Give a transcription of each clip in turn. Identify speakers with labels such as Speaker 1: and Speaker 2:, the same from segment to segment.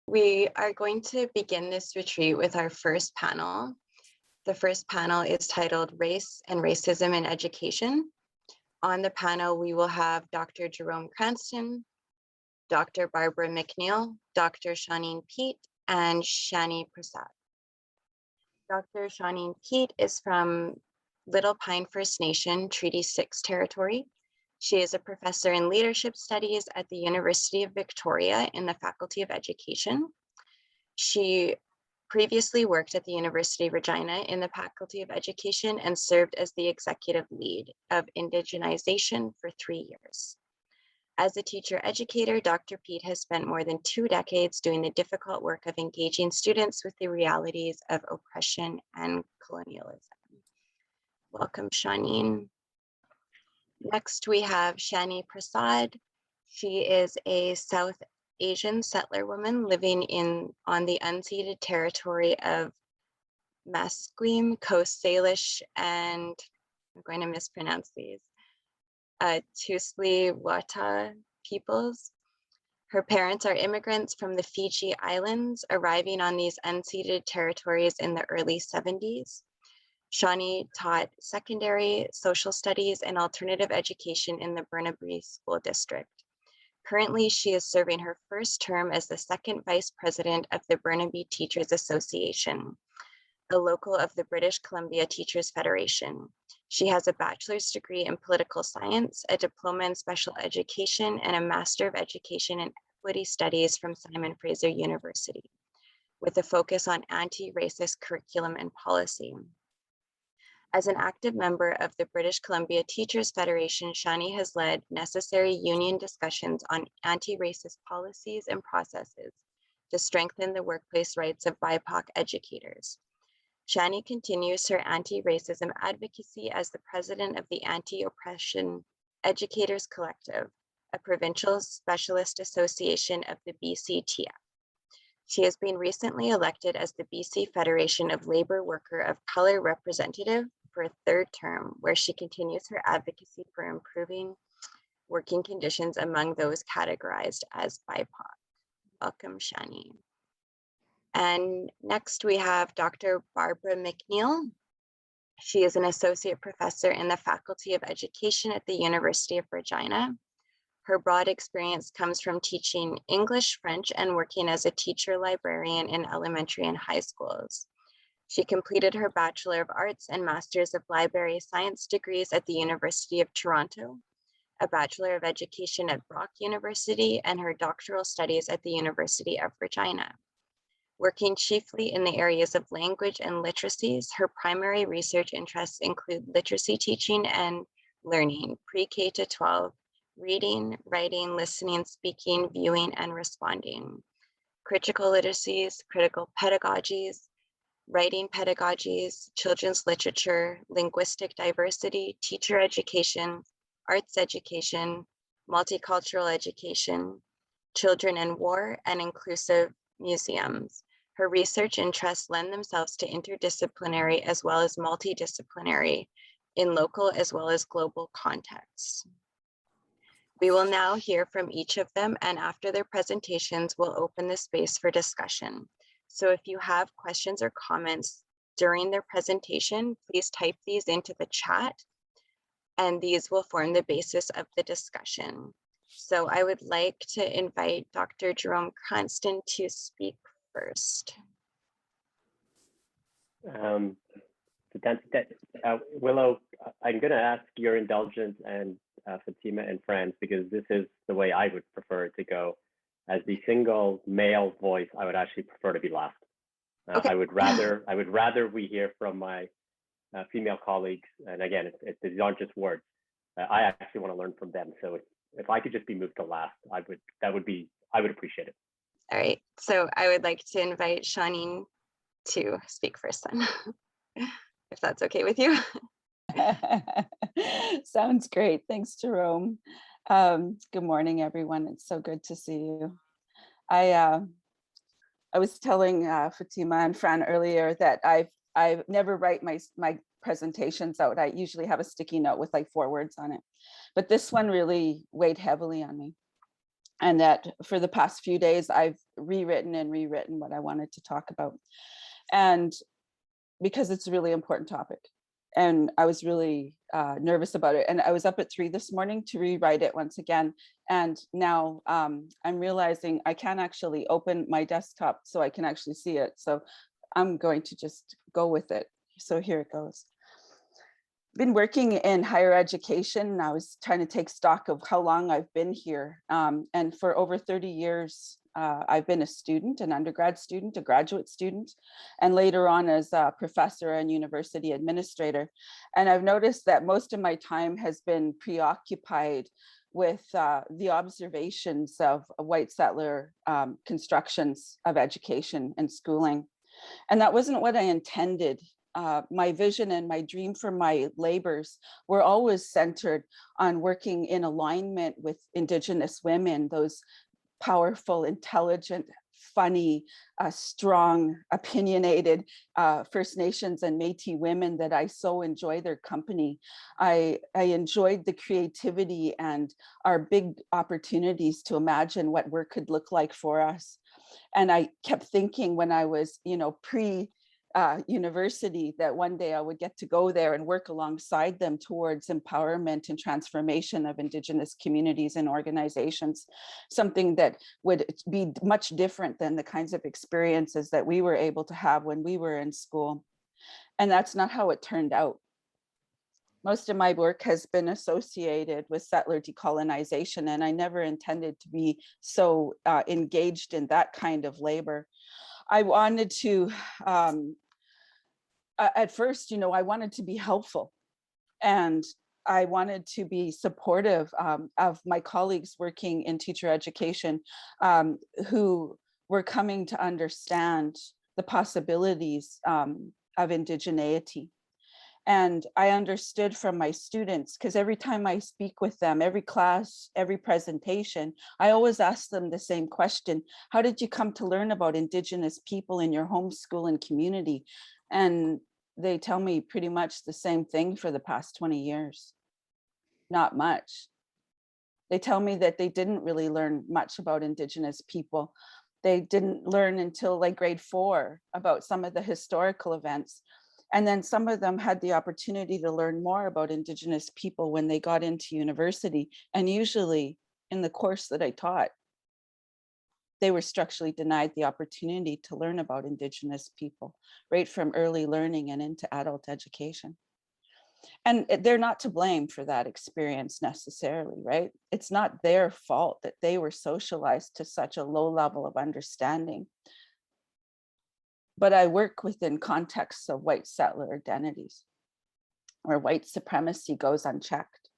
Speaker 1: We are going to begin this retreat with our first panel. The first panel is titled Race and Racism in Education. On the panel, we will have Dr. Jerome Cranston, Dr. Barbara Mcneil, Dr. Shani Pete, and Shani Prasad. Dr. Shani Pete is from Little Pine First Nation, Treaty 6 territory. She is a professor in leadership studies at the University of Victoria in the Faculty of Education. She previously worked at the University of Regina in the Faculty of Education and served as the executive lead of indigenization for 3 years. As a teacher educator, Dr. Pete has spent more than 2 decades doing the difficult work of engaging students with the realities of oppression and colonialism. Welcome, Shani. Next, we have Shani Prasad. She is a South Asian settler woman living on the unceded territory of Musqueam, Coast Salish, and I'm going to mispronounce these, Tusli Wata peoples. Her parents are immigrants from the Fiji Islands, arriving on these unceded territories in the early 70s. Shani taught secondary, social studies, and alternative education in the Burnaby School District. Currently, she is serving her first term as the second vice president of the Burnaby Teachers Association, a local of the British Columbia Teachers Federation. She has a bachelor's degree in political science, a diploma in special education, and a master of education in equity studies from Simon Fraser University, with a focus on anti-racist curriculum and policy. As an active member of the British Columbia Teachers Federation, Shani has led necessary union discussions on anti-racist policies and processes to strengthen the workplace rights of BIPOC educators. Shani continues her anti-racism advocacy as the president of the Anti-Oppression Educators Collective, a provincial specialist association of the BCTF. She has been recently elected as the BC Federation of Labor Worker of Color representative for a 3rd term, where she continues her advocacy for improving working conditions among those categorized as BIPOC. Welcome, Shani. And next we have Dr. Barbara Mcneil. She is an associate professor in the Faculty of Education at the University of Regina. Her broad experience comes from teaching English, French, and working as a teacher librarian in elementary and high schools. She completed her Bachelor of Arts and Masters of Library Science degrees at the University of Toronto, a Bachelor of Education at Brock University, and her doctoral studies at the University of Regina. Working chiefly in the areas of language and literacies, her primary research interests include literacy teaching and learning, pre-K to 12, reading, writing, listening, speaking, viewing, and responding, critical literacies, critical pedagogies, writing pedagogies, children's literature, linguistic diversity, teacher education, arts education, multicultural education, children and war, and inclusive museums. Her research interests lend themselves to interdisciplinary as well as multidisciplinary in local as well as global contexts. We will now hear from each of them, and after their presentations, we'll open the space for discussion. So if you have questions or comments during their presentation, please type these into the chat, and these will form the basis of the discussion. So I would like to invite Dr. Jerome Cranston to speak first.
Speaker 2: Willow, I'm going to ask your indulgence and Fatima and Fran, because this is the way I would prefer it to go. As the single male voice, I would actually prefer to be last. Okay. I would rather we hear from my female colleagues. And again, these aren't just words. I actually want to learn from them. So if I could just be moved to last, I would appreciate it.
Speaker 1: All right. So I would like to invite Shani to speak first then, if that's okay with you.
Speaker 3: Sounds great. Thanks, Jerome. Good morning, everyone. It's so good to see you. I was telling Fatima and Fran earlier that I never write my presentations out. I usually have a sticky note with like 4 words on it, but this one really weighed heavily on me. And that for the past few days, I've rewritten what I wanted to talk about. And because it's a really important topic. And I was really nervous about it. And I was up at 3 this morning to rewrite it once again. And now I'm realizing I can't actually open my desktop so I can actually see it. So I'm going to just go with it. So here it goes. Been working in higher education. And I was trying to take stock of how long I've been here. And for over 30 years, I've been a student, an undergrad student, a graduate student, and later on as a professor and university administrator. And I've noticed that most of my time has been preoccupied with the observations of white settler constructions of education and schooling. And that wasn't what I intended. My vision and my dream for my labors were always centered on working in alignment with Indigenous women, those powerful, intelligent, funny, strong, opinionated First Nations and Métis women that I so enjoy their company. I enjoyed the creativity and our big opportunities to imagine what work could look like for us. And I kept thinking when I was, university, that one day I would get to go there and work alongside them towards empowerment and transformation of Indigenous communities and organizations, something that would be much different than the kinds of experiences that we were able to have when we were in school. And that's not how it turned out. Most of my work has been associated with settler decolonization, and I never intended to be so engaged in that kind of labor. I wanted to, at first, I wanted to be helpful, and I wanted to be supportive of my colleagues working in teacher education who were coming to understand the possibilities of indigeneity. And I understood from my students, because every time I speak with them, every class, every presentation, I always ask them the same question: how did you come to learn about Indigenous people in your home, school, and community? And they tell me pretty much the same thing for the past 20 years. Not much. They tell me that they didn't really learn much about Indigenous people. They didn't learn until like grade 4 about some of the historical events. And then some of them had the opportunity to learn more about Indigenous people when they got into university. And usually in the course that I taught, they were structurally denied the opportunity to learn about Indigenous people right from early learning and into adult education. And they're not to blame for that experience necessarily, right? It's not their fault that they were socialized to such a low level of understanding. But I work within contexts of white settler identities, where white supremacy goes unchecked.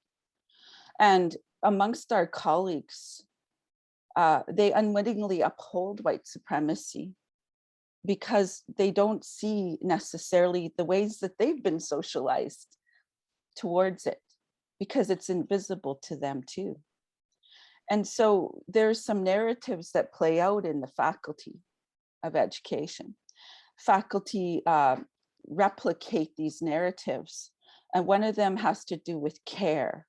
Speaker 3: And amongst our colleagues, they unwittingly uphold white supremacy because they don't see necessarily the ways that they've been socialized towards it, because it's invisible to them too. And so there's some narratives that play out in the faculty of education. Faculty replicate these narratives, and one of them has to do with care.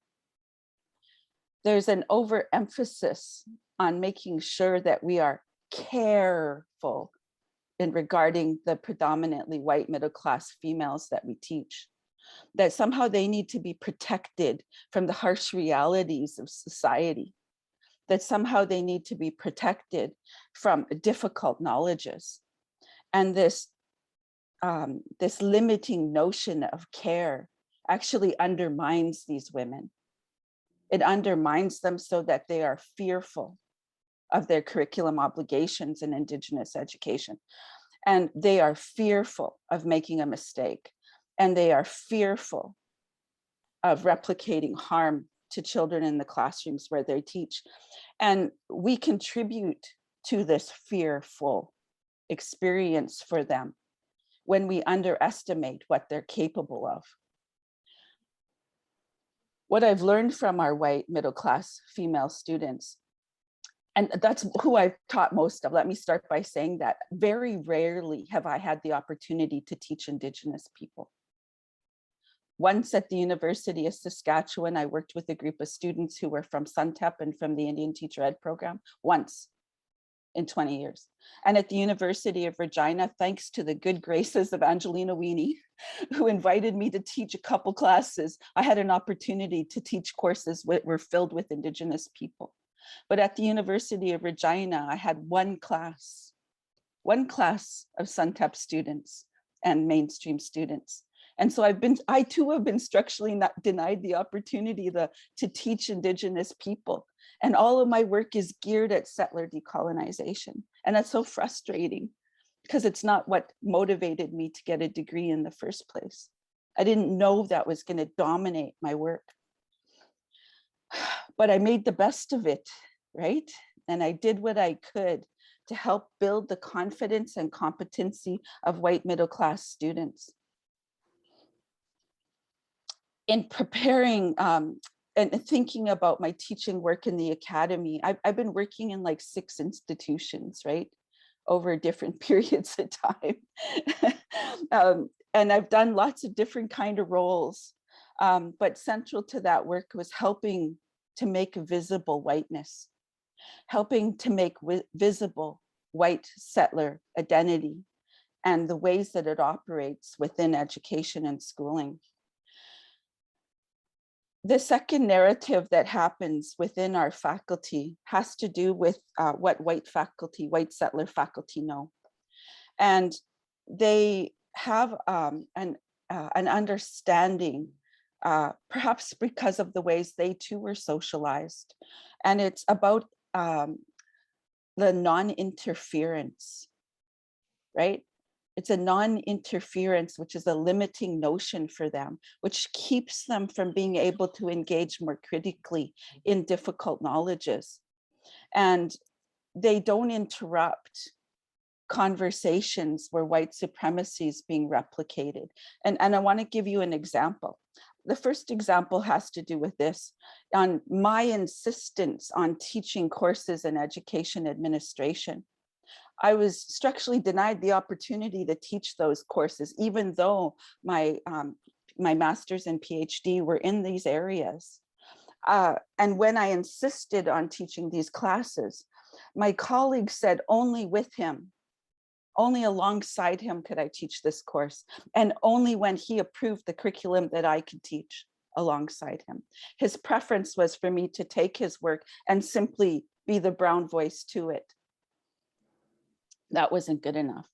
Speaker 3: There's an overemphasis on making sure that we are careful in regarding the predominantly white middle-class females that we teach, that somehow they need to be protected from the harsh realities of society, that somehow they need to be protected from difficult knowledges. And this limiting notion of care actually undermines these women. It undermines them so that they are fearful of their curriculum obligations in Indigenous education. And they are fearful of making a mistake. And they are fearful of replicating harm to children in the classrooms where they teach. And we contribute to this fearful experience for them when we underestimate what they're capable of. What I've learned from our white middle-class female students, and that's who I've taught most of, let me start by saying that very rarely have I had the opportunity to teach Indigenous people. Once at the University of Saskatchewan, I worked with a group of students who were from SUNTEP and from the Indian Teacher Ed program, once in 20 years. And at the University of Regina, thanks to the good graces of Angelina Weenie, who invited me to teach a couple classes, I had an opportunity to teach courses that were filled with Indigenous people. But at the University of Regina, I had one class of SUNTEP students and mainstream students. And so I too have been structurally not denied the opportunity to teach Indigenous people. And all of my work is geared at settler decolonization. And that's so frustrating because it's not what motivated me to get a degree in the first place. I didn't know that was going to dominate my work. But I made the best of it, right? And I did what I could to help build the confidence and competency of white middle-class students. In preparing and thinking about my teaching work in the academy, I've been working in like 6 institutions, right? Over different periods of time. And I've done lots of different kind of roles. But central to that work was helping to make visible whiteness, helping to make visible white settler identity and the ways that it operates within education and schooling. The second narrative that happens within our faculty has to do with what white settler faculty know. And they have an understanding, perhaps because of the ways they too were socialized. And it's about the non-interference, right? It's a non-interference, which is a limiting notion for them, which keeps them from being able to engage more critically in difficult knowledges. And they don't interrupt conversations where white supremacy is being replicated. And I want to give you an example. The first example has to do with this. On my insistence on teaching courses in education administration, I was structurally denied the opportunity to teach those courses, even though my master's and PhD were in these areas. And when I insisted on teaching these classes, my colleagues said only with him, only alongside him could I teach this course, and only when he approved the curriculum that I could teach alongside him. His preference was for me to take his work and simply be the brown voice to it. That wasn't good enough.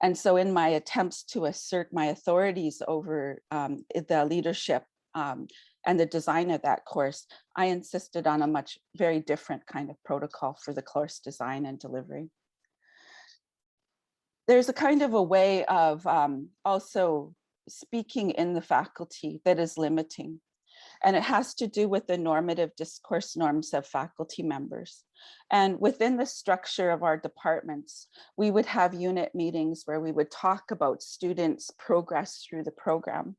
Speaker 3: And so in my attempts to assert my authorities over the leadership and the design of that course, I insisted on a very different kind of protocol for the course design and delivery. There's a kind of a way of also speaking in the faculty that is limiting. And it has to do with the normative discourse norms of faculty members. And within the structure of our departments, we would have unit meetings where we would talk about students' progress through the program.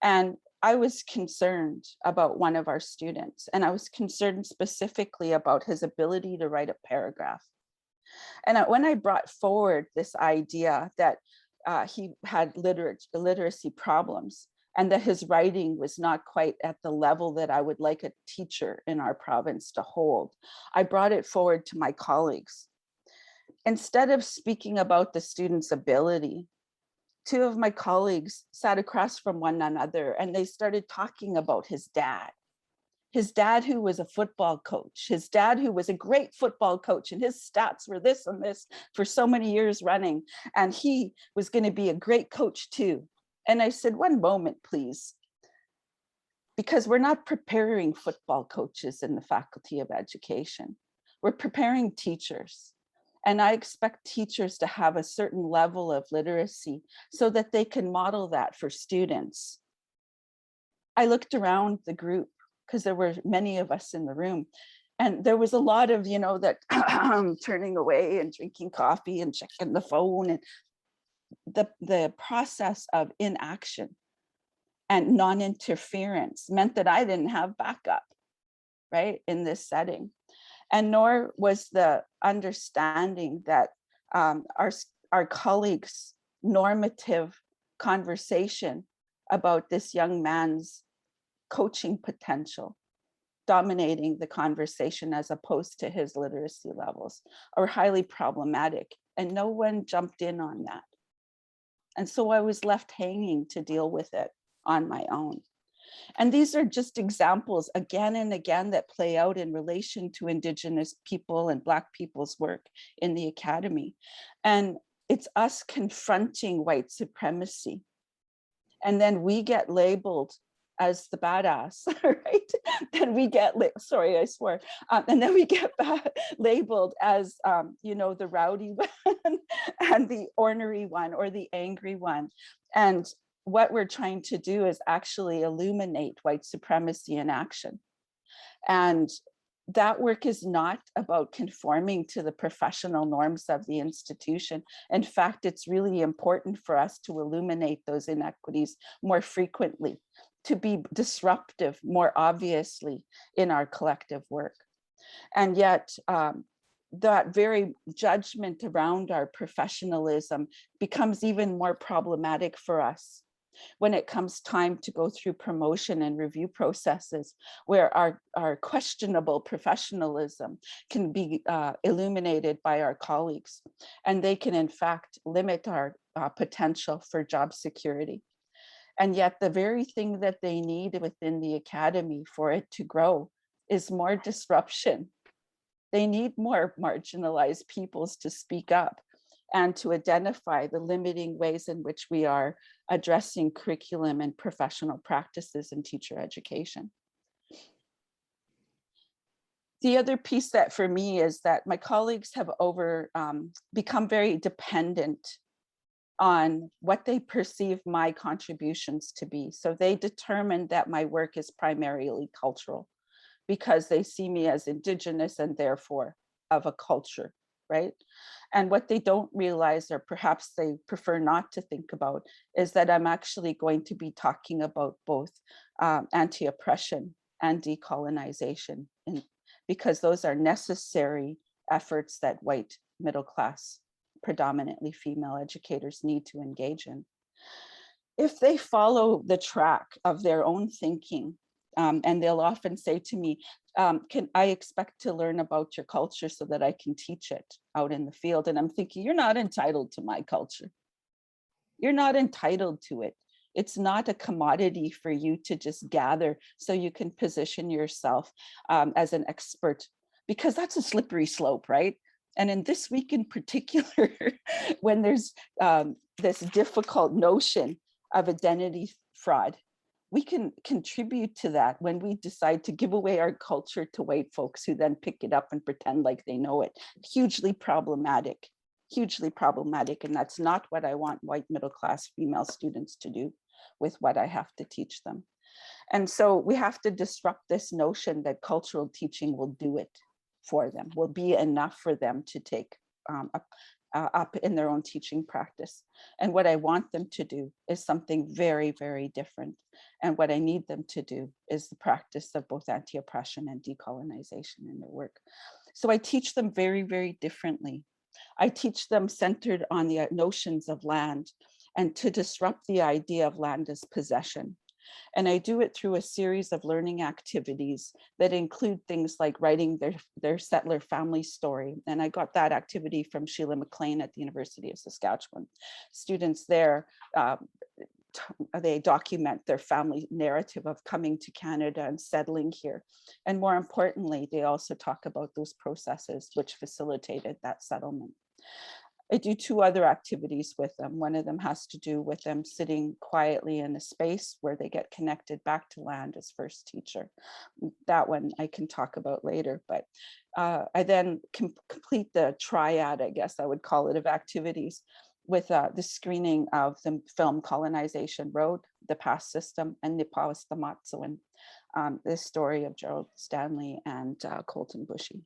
Speaker 3: And I was concerned about one of our students, and I was concerned specifically about his ability to write a paragraph. And when I brought forward this idea that he had literacy problems, and that his writing was not quite at the level that I would like a teacher in our province to hold, I brought it forward to my colleagues. Instead of speaking about the student's ability, 2 of my colleagues sat across from one another and they started talking about his dad who was a football coach, his dad who was a great football coach, and his stats were this and this for so many years running, and he was going to be a great coach too. And I said, one moment, please, because we're not preparing football coaches in the Faculty of Education. We're preparing teachers. And I expect teachers to have a certain level of literacy so that they can model that for students. I looked around the group because there were many of us in the room. And there was a lot of, that turning away and drinking coffee and checking the phone, and the process of inaction and non-interference meant that I didn't have backup, right, in this setting. And nor was the understanding that our colleagues' normative conversation about this young man's coaching potential dominating the conversation as opposed to his literacy levels are highly problematic. And no one jumped in on that. And so I was left hanging to deal with it on my own. And these are just examples again and again that play out in relation to Indigenous people and Black people's work in the academy. And it's us confronting white supremacy. And then we get labeled as the badass, right? Then we get, sorry, I swore. And then we get labeled as, you know, the rowdy one and the ornery one or the angry one. And what we're trying to do is actually illuminate white supremacy in action. And that work is not about conforming to the professional norms of the institution. In fact, it's really important for us to illuminate those inequities more frequently, to be disruptive more obviously in our collective work. And yet, that very judgment around our professionalism becomes even more problematic for us when it comes time to go through promotion and review processes where our questionable professionalism can be illuminated by our colleagues, and they can in fact limit our potential for job security. And yet the very thing that they need within the academy for it to grow is more disruption. They need more marginalized peoples to speak up and to identify the limiting ways in which we are addressing curriculum and professional practices in teacher education. The other piece that for me is that my colleagues have become very dependent on what they perceive my contributions to be. So they determine that my work is primarily cultural because they see me as Indigenous and therefore of a culture, right? And what they don't realize, or perhaps they prefer not to think about, is that I'm actually going to be talking about both anti-oppression and decolonization, because those are necessary efforts that white middle class, predominantly female educators need to engage in. If they follow the track of their own thinking, and they'll often say to me, can I expect to learn about your culture so that I can teach it out in the field? And I'm thinking, you're not entitled to my culture. You're not entitled to it. It's not a commodity for you to just gather so you can position yourself as an expert, because that's a slippery slope, right? And in this week in particular, when there's this difficult notion of identity fraud, we can contribute to that when we decide to give away our culture to white folks who then pick it up and pretend like they know it. Hugely problematic, and that's not what I want white middle class female students to do with what I have to teach them. And so we have to disrupt this notion that cultural teaching will do it for them, will be enough for them to take up in their own teaching practice. And what I want them to do is something very, very different. And what I need them to do is the practice of both anti-oppression and decolonization in their work. So I teach them very, very differently. I teach them centered on the notions of land and to disrupt the idea of land as possession. And I do it through a series of learning activities that include things like writing their settler family story. And I got that activity from Sheila McLean at the University of Saskatchewan. Students there, they document their family narrative of coming to Canada and settling here. And more importantly, they also talk about those processes which facilitated that settlement. I do two other activities with them. One of them has to do with them sitting quietly in a space where they get connected back to land as first teacher. That one I can talk about later, but I then complete the triad, I guess I would call it, of activities with the screening of the film Colonization Road, The Past System, and Nipawas Tamatsuan, the story of Gerald Stanley and Colton Bushy.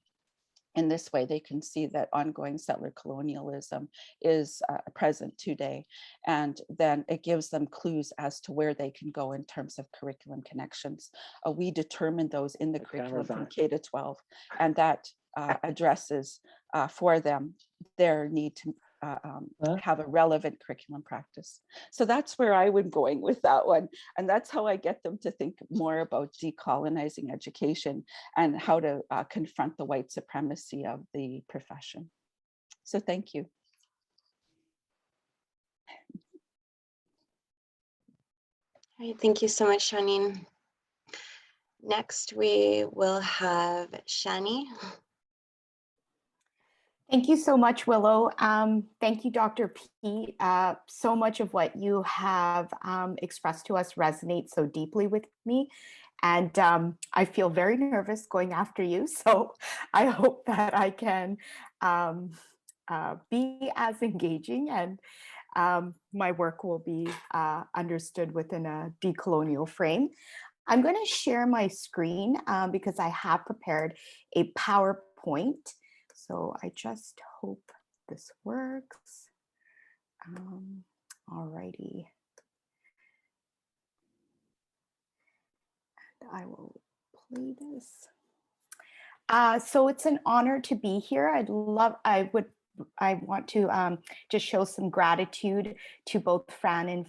Speaker 3: In this way, they can see that ongoing settler colonialism is present today. And then it gives them clues as to where they can go in terms of curriculum connections. We determine those in the curriculum from K to 12, and that addresses for them their need have a relevant curriculum practice. So that's where I would going with that one. And that's how I get them to think more about decolonizing education and how to confront the white supremacy of the profession. So thank you.
Speaker 1: All right, thank you so much, Shani. Next, we will have Shani.
Speaker 4: Thank you so much, Willow. Thank you, Dr. P. So much of what you have expressed to us resonates so deeply with me. And I feel very nervous going after you. So I hope that I can be as engaging and my work will be understood within a decolonial frame. I'm going to share my screen because I have prepared a PowerPoint. So I just hope this works. All righty. And I will play this. So it's an honor to be here. I want to just show some gratitude to both Fran and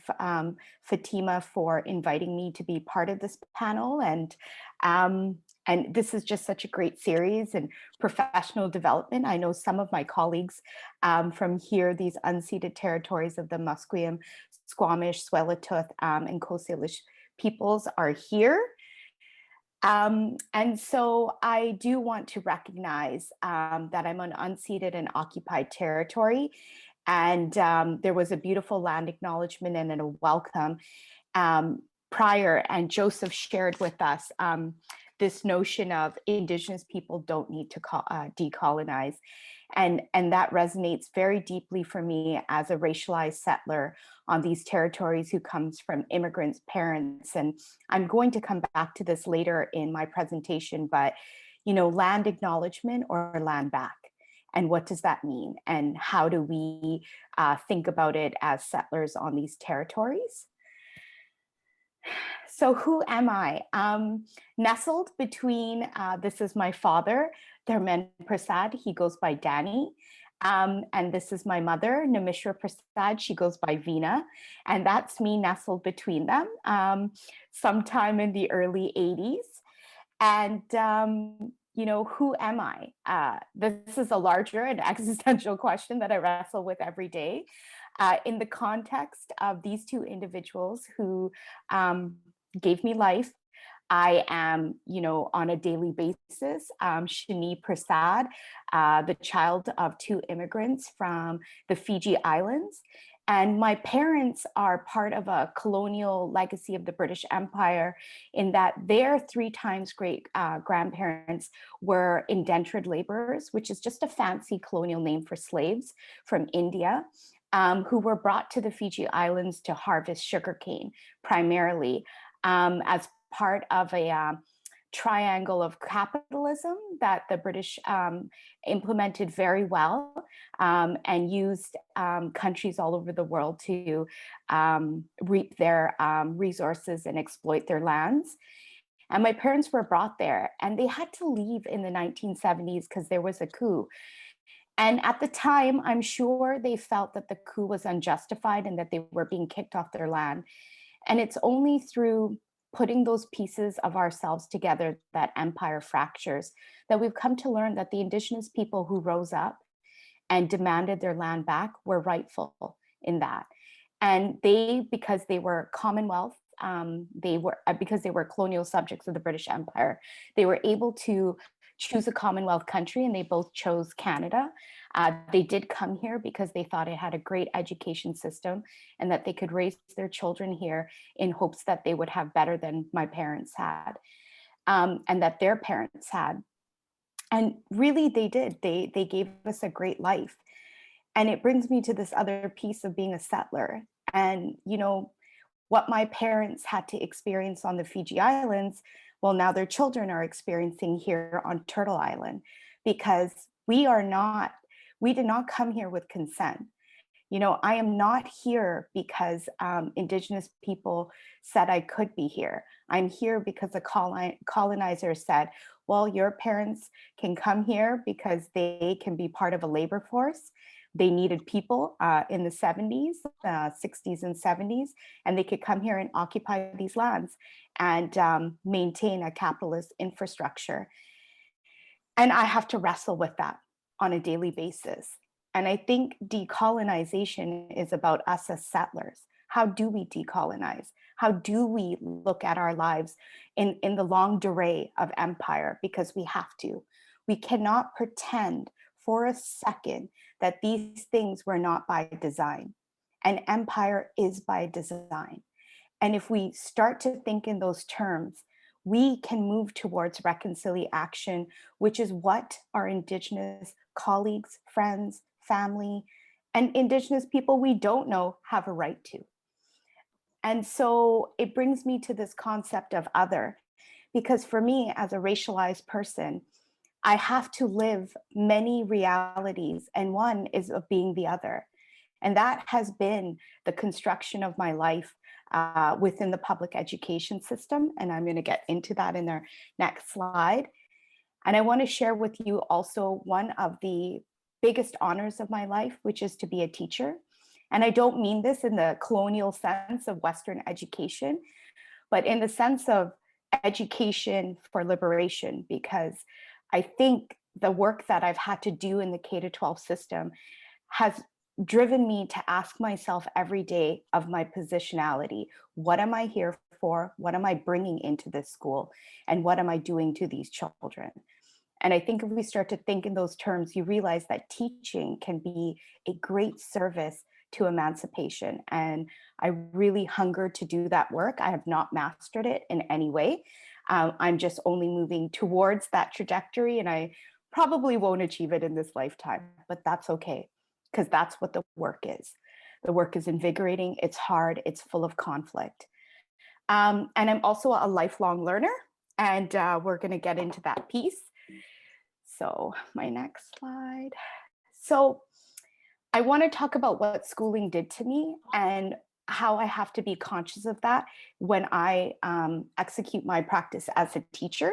Speaker 4: Fatima for inviting me to be part of this panel. And this is just such a great series and professional development. I know some of my colleagues from here, these unceded territories of the Musqueam, Squamish, Tsleil-Waututh, and Coast Salish peoples are here. And so I do want to recognize that I'm on unceded and occupied territory. And there was a beautiful land acknowledgement and a welcome prior, and Joseph shared with us this notion of Indigenous people don't need to decolonize. And that resonates very deeply for me as a racialized settler on these territories who comes from immigrants' parents. And I'm going to come back to this later in my presentation, but land acknowledgement or land back. And what does that mean? And how do we think about it as settlers on these territories? So who am I? Nestled between, this is my father, Jerome Prasad, he goes by Danny. And this is my mother, Namishra Prasad, she goes by Veena. And that's me nestled between them sometime in the early 80s. And, who am I? This is a larger and existential question that I wrestle with every day. In the context of these two individuals who gave me life, I am, on a daily basis, Shani Prasad, the child of two immigrants from the Fiji Islands. And my parents are part of a colonial legacy of the British Empire in that their 3 times great grandparents were indentured laborers, which is just a fancy colonial name for slaves from India. Who were brought to the Fiji Islands to harvest sugarcane, primarily as part of a triangle of capitalism that the British implemented very well and used countries all over the world to reap their resources and exploit their lands. And my parents were brought there and they had to leave in the 1970s because there was a coup. And at the time, I'm sure they felt that the coup was unjustified and that they were being kicked off their land. And it's only through putting those pieces of ourselves together that empire fractures, that we've come to learn that the Indigenous people who rose up and demanded their land back were rightful in that. And they, because they were Commonwealth, because they were colonial subjects of the British Empire, they were able to choose a Commonwealth country, and they both chose Canada. They did come here because they thought it had a great education system and that they could raise their children here in hopes that they would have better than my parents had and that their parents had. And really they did. They gave us a great life. And it brings me to this other piece of being a settler. And what my parents had to experience on the Fiji Islands, well, now their children are experiencing here on Turtle Island, because we did not come here with consent. I am not here because Indigenous people said I could be here. I'm here because the colonizer said, well, your parents can come here because they can be part of a labor force, they needed people in the 70s, 60s and 70s, and they could come here and occupy these lands and maintain a capitalist infrastructure. And I have to wrestle with that on a daily basis. And I think decolonization is about us as settlers. How do we decolonize? How do we look at our lives in the longue durée of empire? Because we have to. We cannot pretend for a second that these things were not by design. And empire is by design. And if we start to think in those terms, we can move towards reconciliation, which is what our Indigenous colleagues, friends, family, and Indigenous people we don't know have a right to. And so it brings me to this concept of other, because for me as a racialized person, I have to live many realities, and one is of being the other. And that has been the construction of my life within the public education system. And I'm going to get into that in our next slide. And I want to share with you also one of the biggest honors of my life, which is to be a teacher. And I don't mean this in the colonial sense of Western education, but in the sense of education for liberation, because I think the work that I've had to do in the K-12 system has driven me to ask myself every day of my positionality. What am I here for? What am I bringing into this school? And what am I doing to these children? And I think if we start to think in those terms, you realize that teaching can be a great service to emancipation. And I really hunger to do that work. I have not mastered it in any way. I'm just only moving towards that trajectory, and I probably won't achieve it in this lifetime, but that's okay, because that's what the work is. The work is invigorating, it's hard, it's full of conflict. And I'm also a lifelong learner, and we're gonna get into that piece. So my next slide. So I wanna talk about what schooling did to me and how I have to be conscious of that when I execute my practice as a teacher.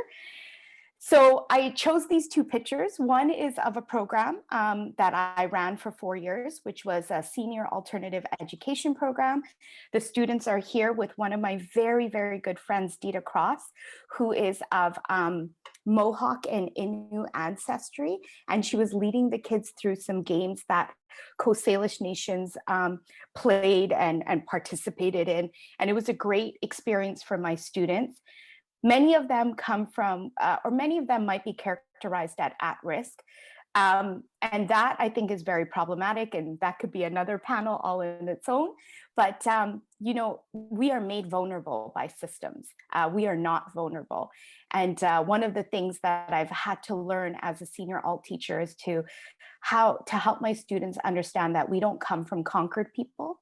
Speaker 4: So I chose these two pictures. One is of a program that I ran for 4 years, which was a senior alternative education program. The students are here with one of my very, very good friends, Dita Cross, who is of Mohawk and Innu ancestry. And she was leading the kids through some games that Coast Salish nations played and participated in. And it was a great experience for my students. Many of them come from, or many of them might be characterized at risk. And that I think is very problematic, and that could be another panel all in its own. But, you know, we are made vulnerable by systems. We are not vulnerable. And one of the things that I've had to learn as a senior alt teacher is how to help my students understand that we don't come from conquered people.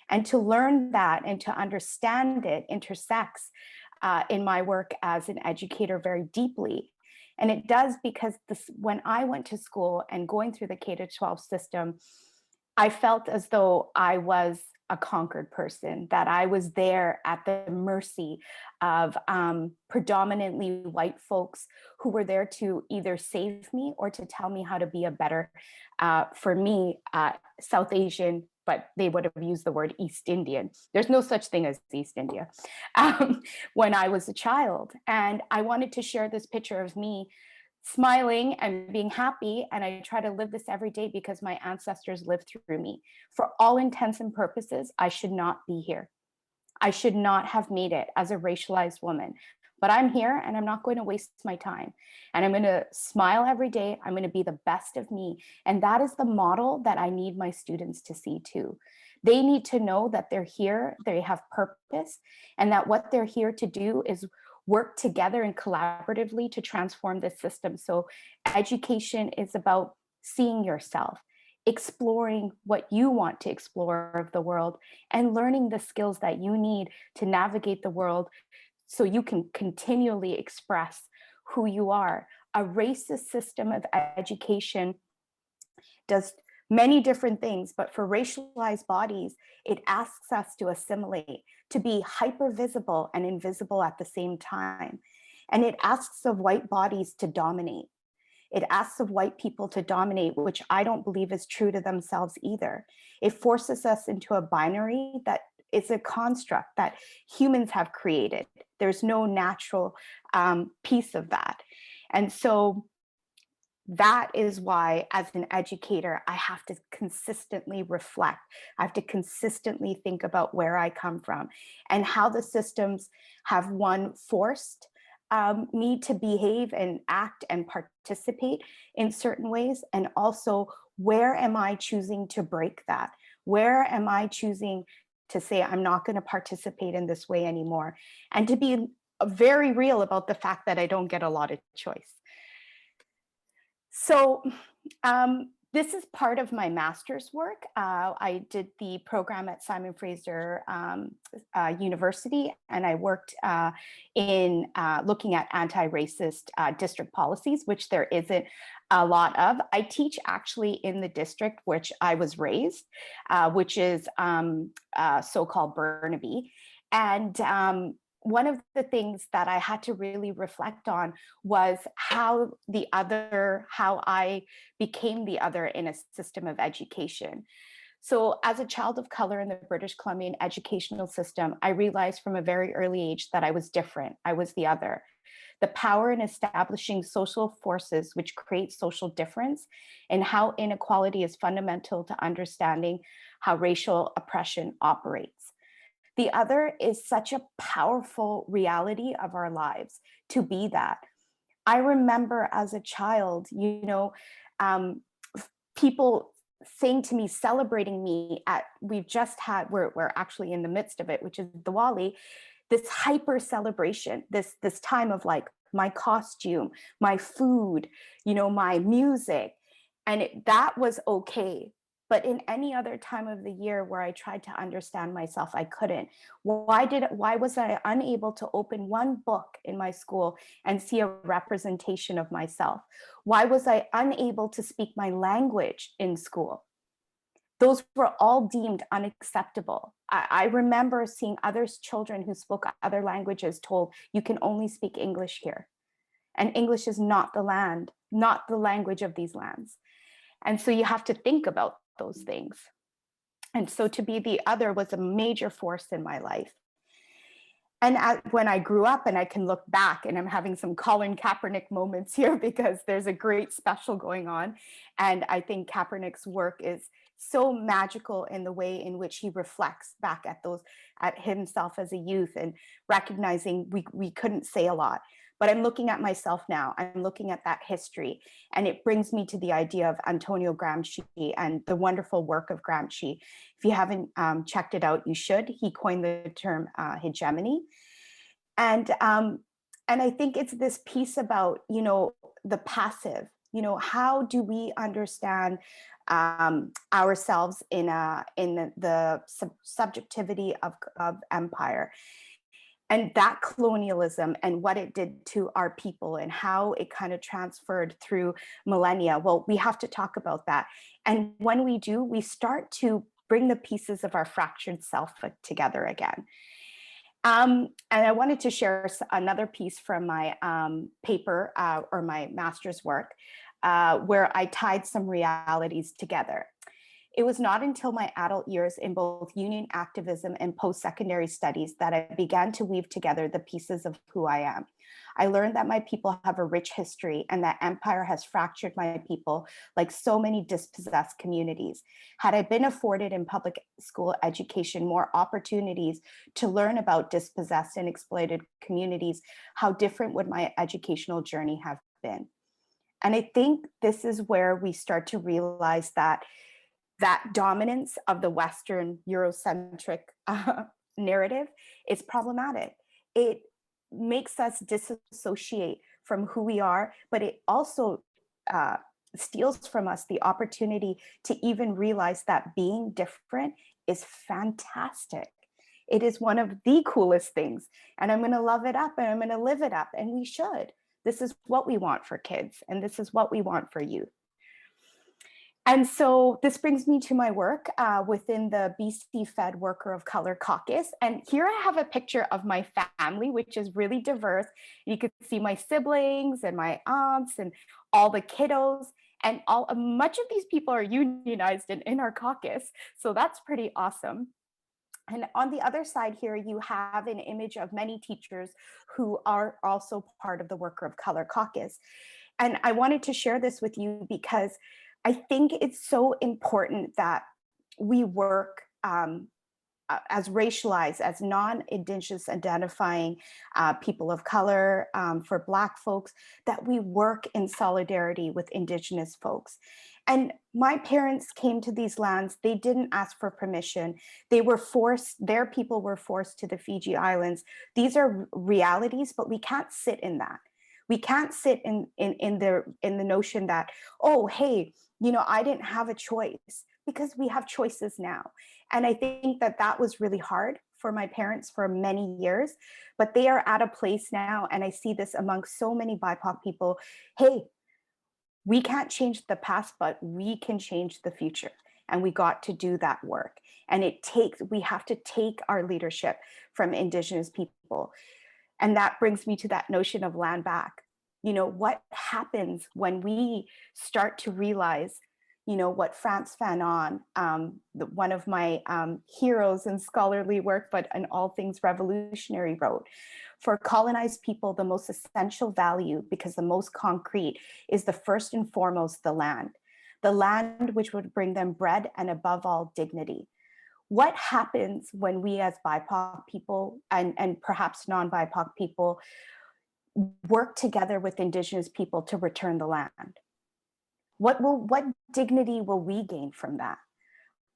Speaker 4: And to learn that and to understand it intersects in my work as an educator very deeply. And it does because when I went to school and going through the K-12 system, I felt as though I was a conquered person, that I was there at the mercy of predominantly white folks who were there to either save me or to tell me how to be a better, for me, South Asian, but they would have used the word East Indian. There's no such thing as East India when I was a child. And I wanted to share this picture of me smiling and being happy. And I try to live this every day because my ancestors lived through me. For all intents and purposes, I should not be here. I should not have made it as a racialized woman. But I'm here and I'm not going to waste my time. And I'm going to smile every day. I'm going to be the best of me. And that is the model that I need my students to see too. They need to know that they're here, they have purpose, and that what they're here to do is work together and collaboratively to transform this system. So education is about seeing yourself, exploring what you want to explore of the world, and learning the skills that you need to navigate the world so you can continually express who you are. A racist system of education does many different things, but for racialized bodies, it asks us to assimilate, to be hyper visible and invisible at the same time. And it asks of white bodies to dominate. It asks of white people to dominate, which I don't believe is true to themselves either. It forces us into a binary that is a construct that humans have created. There's no natural piece of that. And so that is why, as an educator, I have to consistently reflect. I have to consistently think about where I come from and how the systems have, one, forced me to behave and act and participate in certain ways, and also where am I choosing to break that? Where am I choosing to say, I'm not going to participate in this way anymore? And to be very real about the fact that I don't get a lot of choice. So this is part of my master's work. I did the program at Simon Fraser University, and I worked in looking at anti-racist district policies, which there isn't a lot of. I teach actually in the district which I was raised, which is so-called Burnaby. And one of the things that I had to really reflect on was how I became the other in a system of education. So as a child of color in the British Columbian educational system, I realized from a very early age that I was different. I was the other. The power in establishing social forces which create social difference, and how inequality is fundamental to understanding how racial oppression operates. The other is such a powerful reality of our lives to be that. I remember as a child, people saying to me, celebrating me at, we're actually in the midst of it, which is Diwali, this hyper celebration, this time of like my costume, my food, my music, and that was okay. But in any other time of the year where I tried to understand myself, I couldn't. Why was I unable to open one book in my school and see a representation of myself? Why was I unable to speak my language in school? Those were all deemed unacceptable. I remember seeing other children who spoke other languages told, you can only speak English here. And English is not the language of these lands. And so you have to think about those things. And so to be the other was a major force in my life. And when I grew up, and I can look back, and I'm having some Colin Kaepernick moments here because there's a great special going on. And I think Kaepernick's work is so magical in the way in which he reflects back at himself as a youth, and recognizing we couldn't say a lot. But I'm looking at myself now, I'm looking at that history, and it brings me to the idea of Antonio Gramsci and the wonderful work of Gramsci. If you haven't checked it out, you should. He coined the term hegemony. And I think it's this piece about, the passive, how do we understand ourselves in the subjectivity of empire? And that colonialism and what it did to our people and how it kind of transferred through millennia. Well, we have to talk about that. And when we do, we start to bring the pieces of our fractured self together again. And I wanted to share another piece from my paper or my master's work where I tied some realities together. It was not until my adult years in both union activism and post-secondary studies that I began to weave together the pieces of who I am. I learned that my people have a rich history and that empire has fractured my people like so many dispossessed communities. Had I been afforded in public school education more opportunities to learn about dispossessed and exploited communities, how different would my educational journey have been? And I think this is where we start to realize that dominance of the Western Eurocentric narrative is problematic. It makes us disassociate from who we are, but it also steals from us the opportunity to even realize that being different is fantastic. It is one of the coolest things, and I'm going to love it up and I'm going to live it up, and we should. This is what we want for kids, and this is what we want for youth. And so this brings me to my work within the BC Fed Worker of Color Caucus. And here I have a picture of my family, which is really diverse. You can see my siblings and my aunts and all the kiddos. And much of these people are unionized in our caucus. So that's pretty awesome. And on the other side here, you have an image of many teachers who are also part of the Worker of Color Caucus. And I wanted to share this with you because I think it's so important that we work as racialized, as non-Indigenous identifying people of color, for Black folks, that we work in solidarity with Indigenous folks. And my parents came to these lands, they didn't ask for permission. They were forced, their people were forced to the Fiji Islands. These are realities, but we can't sit in that. We can't sit in the notion that, oh, hey, I didn't have a choice, because we have choices now. And I think that was really hard for my parents for many years, but they are at a place now, and I see this among so many BIPOC people, hey, we can't change the past, but we can change the future. And we got to do that work. And we have to take our leadership from Indigenous people. And that brings me to that notion of land back. What happens when we start to realize, what Frantz Fanon, one of my heroes in scholarly work, but in all things revolutionary, wrote: for colonized people, the most essential value, because the most concrete, is the first and foremost the land which would bring them bread and above all dignity. What happens when we as BIPOC people and perhaps non-BIPOC people work together with Indigenous people to return the land? What dignity will we gain from that?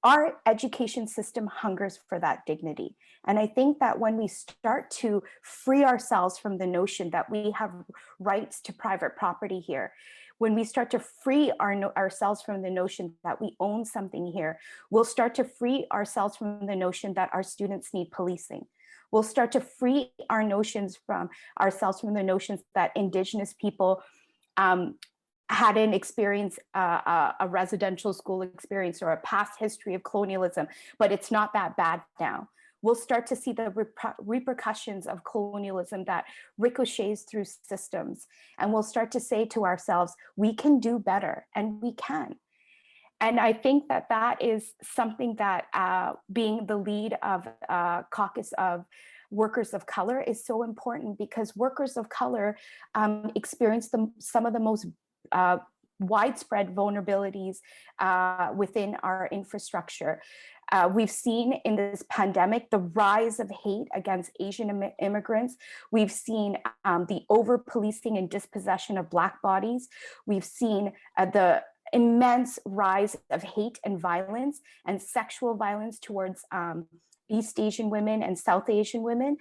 Speaker 4: Our education system hungers for that dignity. And I think that when we start to free ourselves from the notion that we have rights to private property here, when we start to free ourselves from the notion that we own something here, we'll start to free ourselves from the notion that our students need policing. We'll start to free ourselves from the notions that Indigenous people had an experience, a residential school experience or a past history of colonialism, but it's not that bad now. We'll start to see the repercussions of colonialism that ricochets through systems. And we'll start to say to ourselves, we can do better, and we can. And I think that is something that being the lead of caucus of workers of color is so important, because workers of color experience some of the most widespread vulnerabilities within our infrastructure. We've seen in this pandemic the rise of hate against Asian immigrants. We've seen the over-policing and dispossession of Black bodies. We've seen the immense rise of hate and violence and sexual violence towards East Asian women and South Asian women.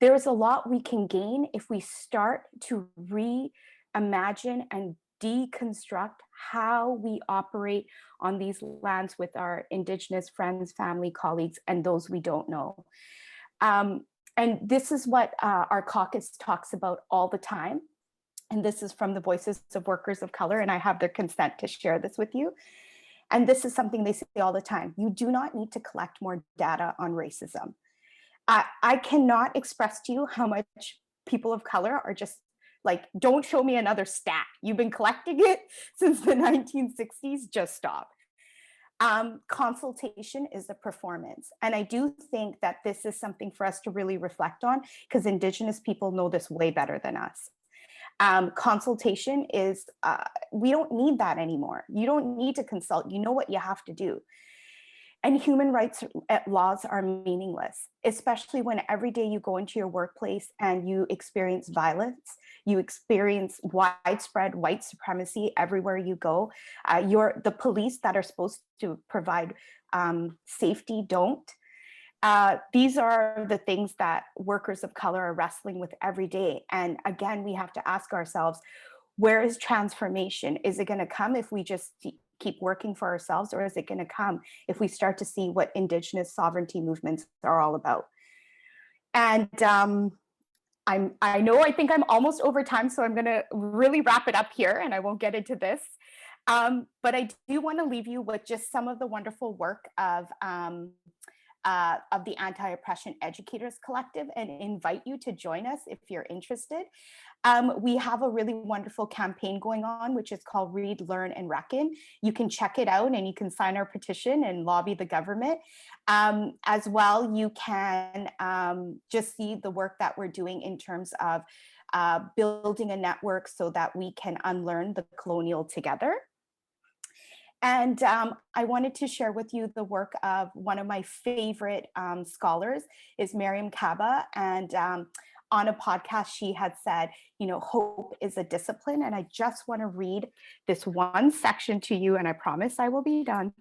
Speaker 4: There is a lot we can gain if we start to reimagine and deconstruct how we operate on these lands with our Indigenous friends, family, colleagues, and those we don't know. And this is what our caucus talks about all the time. And this is from the Voices of Workers of Color, and I have their consent to share this with you. And this is something they say all the time: you do not need to collect more data on racism. I cannot express to you how much people of color are just like, don't show me another stat. You've been collecting it since the 1960s, just stop. Consultation is a performance. And I do think that this is something for us to really reflect on, because Indigenous people know this way better than us. Consultation is, we don't need that anymore. You don't need to consult, you know what you have to do. And human rights laws are meaningless, especially when every day you go into your workplace and you experience violence, you experience widespread white supremacy everywhere you go. The police that are supposed to provide safety don't. These are the things that workers of color are wrestling with every day. And again, we have to ask ourselves, where is transformation? Is it going to come if we just keep working for ourselves, or is it going to come if we start to see what Indigenous sovereignty movements are all about? And I think I'm almost over time, so I'm going to really wrap it up here, and I won't get into this. But I do want to leave you with just some of the wonderful work of the Anti-Oppression Educators Collective and invite you to join us if you're interested. We have a really wonderful campaign going on, which is called Read, Learn, and Reckon. You can check it out and you can sign our petition and lobby the government. As well, you can just see the work that we're doing in terms of building a network so that we can unlearn the colonial together. And I wanted to share with you the work of one of my favorite scholars is Mariam Kaba. And on a podcast, she had said, you know, hope is a discipline. And I just want to read this one section to you, and I promise I will be done.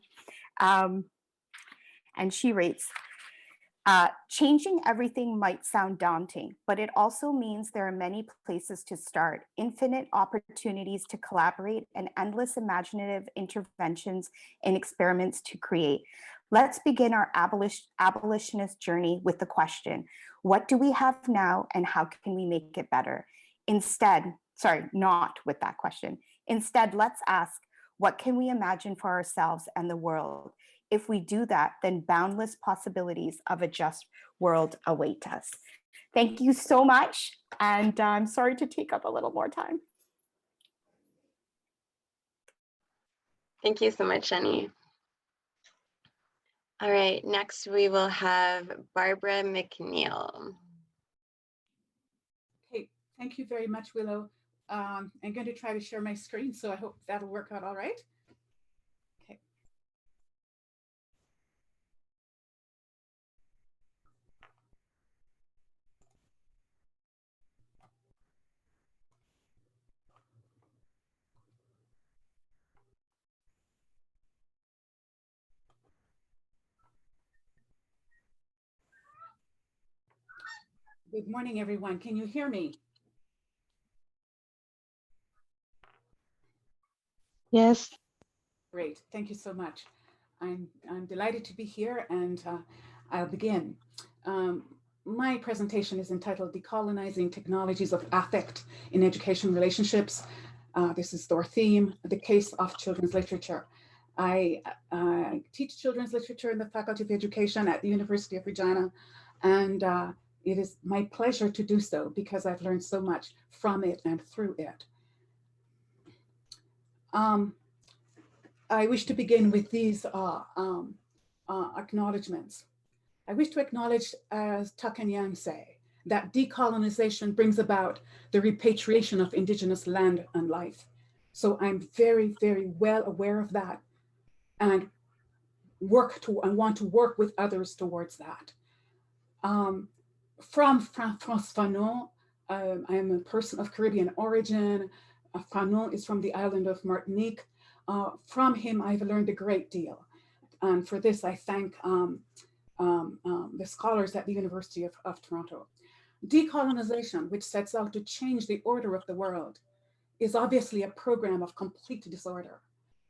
Speaker 4: And she writes, changing everything might sound daunting, but it also means there are many places to start, infinite opportunities to collaborate, and endless imaginative interventions and experiments to create. Let's begin our abolitionist journey with the question, what do we have now and how can we make it better? Instead, sorry, not with that question. Instead, let's ask, what can we imagine for ourselves and the world? If we do that, then boundless possibilities of a just world await us. Thank you so much. And I'm sorry to take up a little more time.
Speaker 1: Thank you so much, Shani. All right, next we will have Barbara Mcneil.
Speaker 5: Okay, thank you very much, Willow. I'm going to try to share my screen, so I hope that'll work out all right. Okay. Good morning, everyone. Can you hear me?
Speaker 6: Yes.
Speaker 5: Great, thank you so much. I'm delighted to be here, and I'll begin. My presentation is entitled Decolonizing Technologies of Affect in Education Relationships. This is our theme, the case of children's literature. I teach children's literature in the Faculty of Education at the University of Regina, and it is my pleasure to do so because I've learned so much from it and through it. I wish to begin with these acknowledgements. I wish to acknowledge, as Tuck and Yang say, that decolonization brings about the repatriation of Indigenous land and life. So I'm very, very well aware of that and want to work with others towards that. From François Fanon, I am a person of Caribbean origin. Fanon is from the island of Martinique. From him, I've learned a great deal. And for this, I thank the scholars at the University of Toronto. Decolonization, which sets out to change the order of the world, is obviously a program of complete disorder,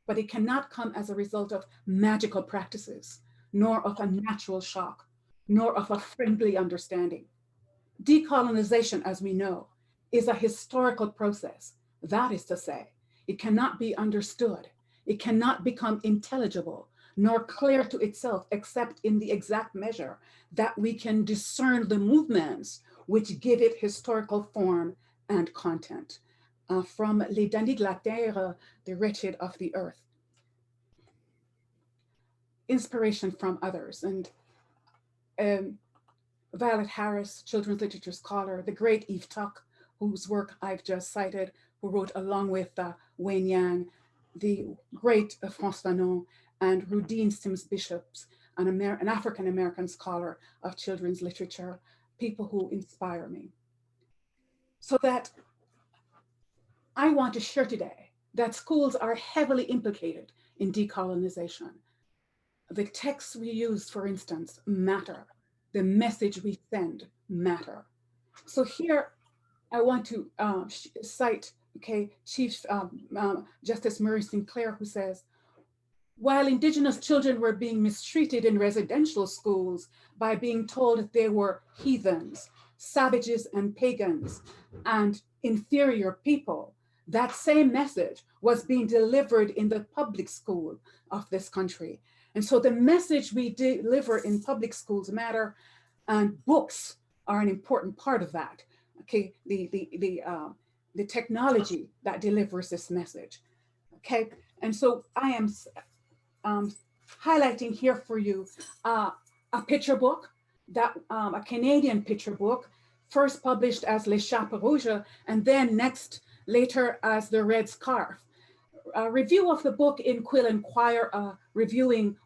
Speaker 5: but it cannot come as a result of magical practices, nor of a natural shock, nor of a friendly understanding. Decolonization, as we know, is a historical process. That is to say, it cannot be understood. It cannot become intelligible, nor clear to itself, except in the exact measure that we can discern the movements which give it historical form and content. From Les Damnés de la Terre, the wretched of the earth. Inspiration from others. And Violet Harris, children's literature scholar, the great Yves Tuck, whose work I've just cited, who wrote along with Wayne Yang, the great François Fanon, and Rudine Sims Bishops, an African-American scholar of children's literature, people who inspire me. So that I want to share today that schools are heavily implicated in decolonization. The texts we use, for instance, matter. The message we send matter. So here I want to cite, Chief Justice Murray Sinclair, who says, while Indigenous children were being mistreated in residential schools by being told they were heathens, savages and pagans, and inferior people, that same message was being delivered in the public school of this country. And so the message we deliver in public schools matter, and books are an important part of that. Okay, the technology that delivers this message. Okay, and so I am highlighting here for you a picture book, that a Canadian picture book, first published as Les Chapeaux Rouges, and then later as The Red Scarf. A review of the book in Quill and Quire, reviewing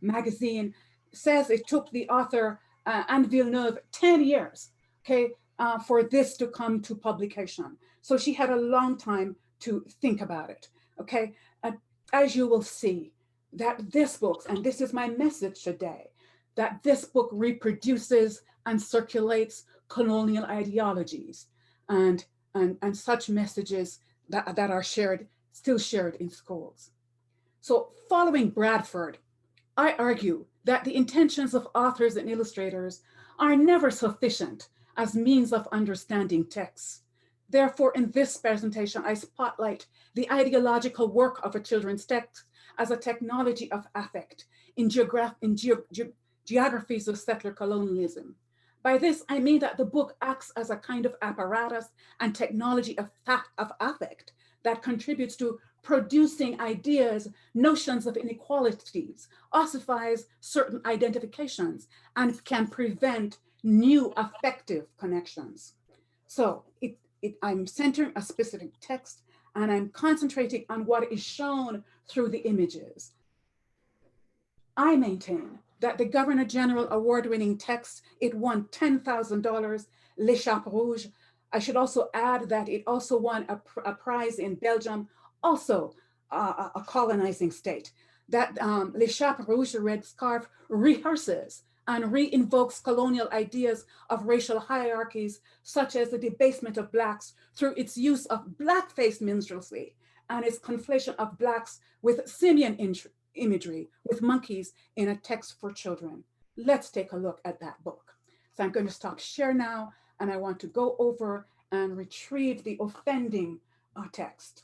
Speaker 5: magazine, says it took the author, Anne Villeneuve, 10 years, okay, for this to come to publication. So she had a long time to think about it, okay? As you will see, that this book, and this is my message today, that this book reproduces and circulates colonial ideologies and such messages that are still shared in schools. So following Bradford, I argue that the intentions of authors and illustrators are never sufficient as means of understanding texts. Therefore, in this presentation, I spotlight the ideological work of a children's text as a technology of affect in geographies of settler colonialism. By this, I mean that the book acts as a kind of apparatus and technology of affect that contributes to producing ideas, notions of inequalities, ossifies certain identifications, and can prevent new affective connections. So I'm centering a specific text, and I'm concentrating on what is shown through the images. I maintain that the Governor General award-winning text, it won $10,000, Les Chapeaux Rouges. I should also add that it also won a prize in Belgium, also a colonizing state. That Les Chapeaux Rouges, Red Scarf, rehearses and re-invokes colonial ideas of racial hierarchies, such as the debasement of Blacks through its use of black-faced minstrelsy and its conflation of Blacks with simian imagery, with monkeys in a text for children. Let's take a look at that book. So I'm going to stop share now, and I want to go over and retrieve the offending text.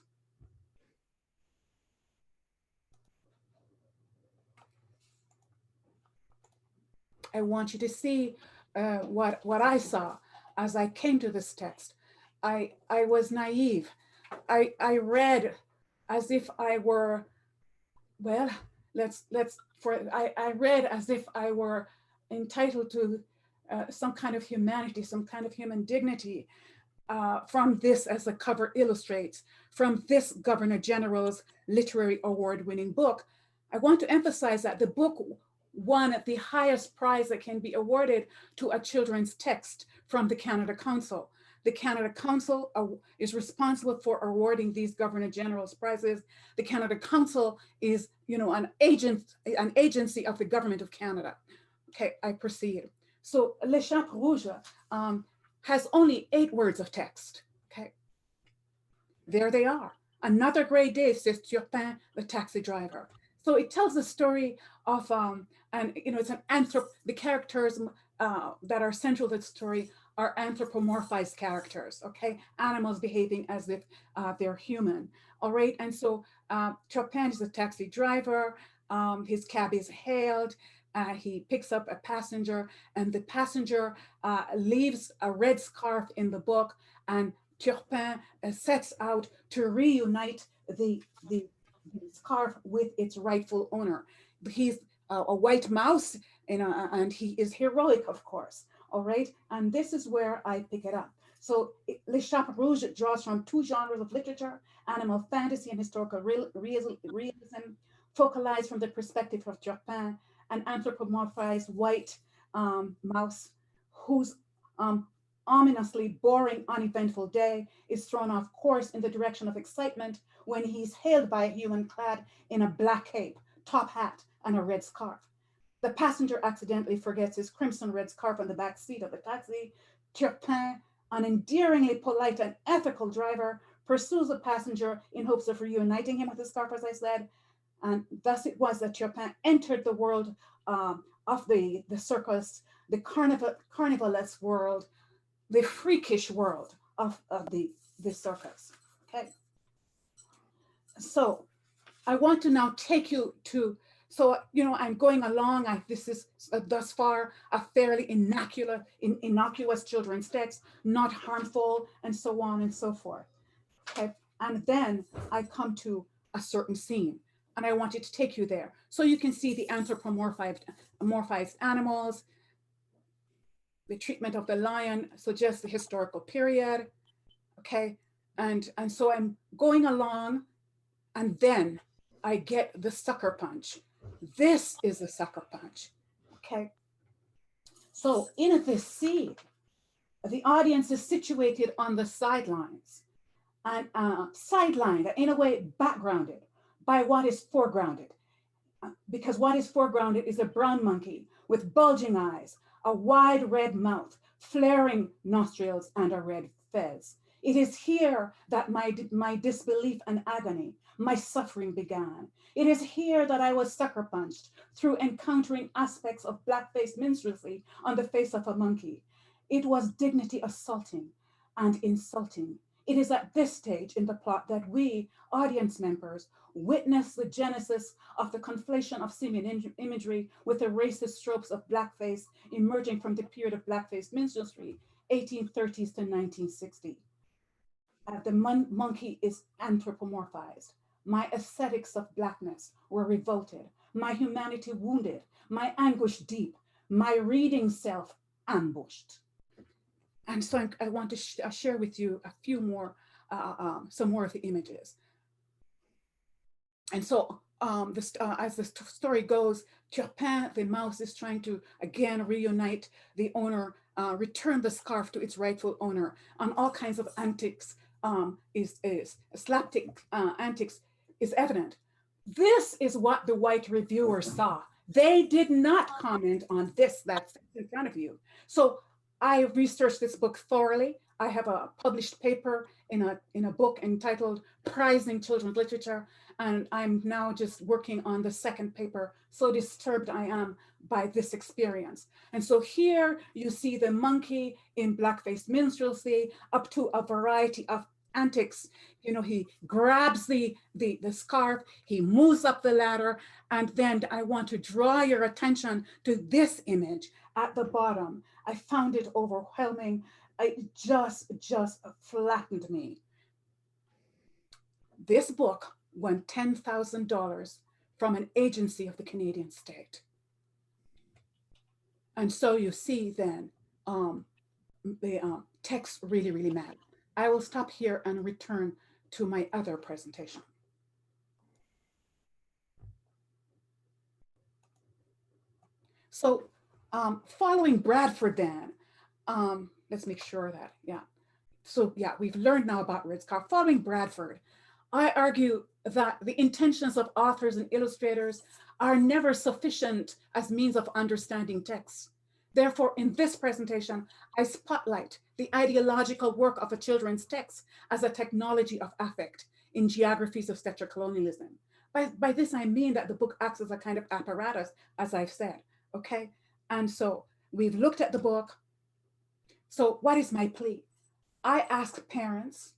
Speaker 5: I want you to see what I saw as I came to this text. I was naive. I read as if I were, well, I read as if I were entitled to some kind of humanity, some kind of human dignity from this, as the cover illustrates, from this Governor General's literary award-winning book. I want to emphasize that the book won the highest prize that can be awarded to a children's text from the Canada Council. The Canada Council is responsible for awarding these Governor General's prizes. The Canada Council is, an agency of the Government of Canada. Okay, I proceed. So Les Chapeaux Rouges has only 8 words of text. Okay, there they are. Another great day, says Turpin, the taxi driver. So it tells the story of, it's the characters that are central to the story are anthropomorphized characters, okay? Animals behaving as if they're human, all right? And so Turpin is a taxi driver. His cab is hailed. He picks up a passenger, and the passenger leaves a red scarf in the book, and Turpin sets out to reunite the scarf with its rightful owner. He's a white mouse, and he is heroic, of course, all right? And this is where I pick it up. So Les Chapeaux Rouges draws from 2 genres of literature, animal fantasy and historical realism, focalized from the perspective of Turpin, an anthropomorphized white mouse whose ominously boring, uneventful day is thrown off course in the direction of excitement when he's hailed by a human clad in a black cape, top hat, and a red scarf. The passenger accidentally forgets his crimson red scarf on the back seat of the taxi. Turpin, an endearingly polite and ethical driver, pursues the passenger in hopes of reuniting him with the scarf, as I said. And thus it was that Turpin entered the world of the circus, the carnivalesque world, the freakish world of the circus. Okay. So I want to now take you to, so, you know, I'm going along, this is thus far a fairly innocuous children's text, not harmful, and so on and so forth. Okay, and then I come to a certain scene, and I wanted to take you there. So you can see the anthropomorphized animals, the treatment of the lion suggests the historical period, okay? And so I'm going along, and then I get the sucker punch. This is the sucker punch, okay? So in this scene, the audience is situated on the sidelines, and sidelined, in a way backgrounded by what is foregrounded. Because what is foregrounded is a brown monkey with bulging eyes, a wide red mouth, flaring nostrils, and a red fez. It is here that my disbelief and agony, my suffering began. It is here that I was sucker punched through encountering aspects of blackface minstrelsy on the face of a monkey. It was dignity assaulting and insulting. It is at this stage in the plot that we, audience members, witness the genesis of the conflation of simian imagery with the racist tropes of blackface emerging from the period of blackface minstrelsy, 1830s to 1960. The monkey is anthropomorphized. My aesthetics of blackness were revolted, my humanity wounded, my anguish deep, my reading self ambushed. And so I want to share with you a few more, some more of the images. And so as the story goes, Turpin, the mouse, is trying to again reunite the owner, return the scarf to its rightful owner, and all kinds of antics, slapstick antics is evident. This is what the white reviewers saw. They did not comment on this that's in front of you. So I researched this book thoroughly. I have a published paper in a book entitled Prizing Children's Literature, and I'm now just working on the second paper. So disturbed I am by this experience. And so here you see the monkey in blackface minstrelsy up to a variety of antics. You know, he grabs the scarf, he moves up the ladder, and then I want to draw your attention to this image at the bottom. I found it overwhelming. It just flattened me. This book won $10,000 from an agency of the Canadian state. And so you see then the text really matter. I will stop here and return to my other presentation. So following Bradford then, let's make sure that, yeah. So yeah, we've learned now about Red Scarf. Following Bradford, I argue that the intentions of authors and illustrators are never sufficient as means of understanding texts. Therefore, in this presentation, I spotlight the ideological work of a children's text as a technology of affect in geographies of sexual colonialism. By this, I mean that the book acts as a kind of apparatus, as I've said, okay? And so we've looked at the book. So what is my plea? I ask parents,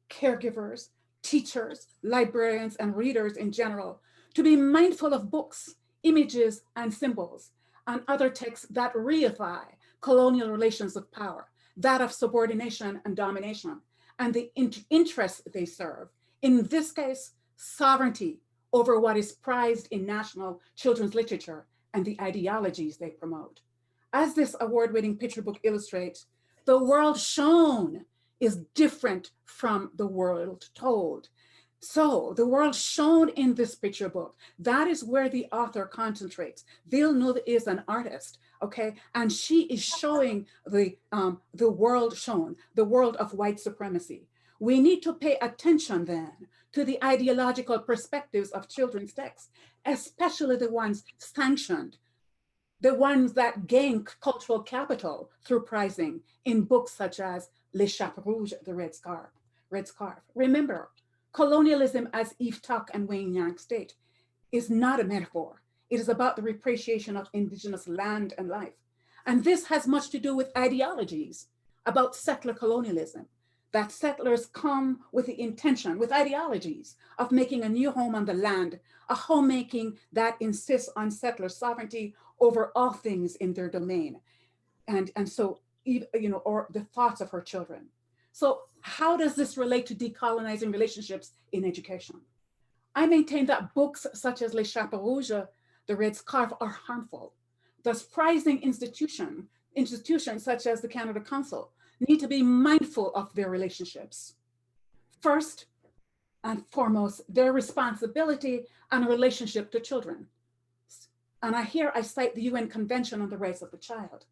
Speaker 5: caregivers, teachers, librarians, and readers in general to be mindful of books, images, and symbols, and other texts that reify colonial relations of power, that of subordination and domination, and the interests they serve. In this case, sovereignty over what is prized in national children's literature and the ideologies they promote. As this award-winning picture book illustrates, the world shown is different from the world told. So the world shown in this picture book, that is where the author concentrates. Villeneuve is an artist, okay? And she is showing the world shown, the world of white supremacy. We need to pay attention then to the ideological perspectives of children's texts, especially the ones sanctioned, the ones that gain cultural capital through prizing in books such as Les Chapeaux Rouges, the Red Scarf. Remember, colonialism as Eve Tuck and Wayne Yang state is not a metaphor. It is about the repatriation of indigenous land and life. And this has much to do with ideologies about settler colonialism that settlers come with the intention, with ideologies of making a new home on the land, a homemaking that insists on settler sovereignty over all things in their domain. And so, you know, or the thoughts of her children. So how does this relate to decolonizing relationships in education? I maintain that books such as Les Chapeaux Rouges, The Red Scarf, are harmful. Thus, prizing institutions such as the Canada Council need to be mindful of their relationships. First and foremost, their responsibility and relationship to children. And here I cite the UN Convention on the Rights of the Child.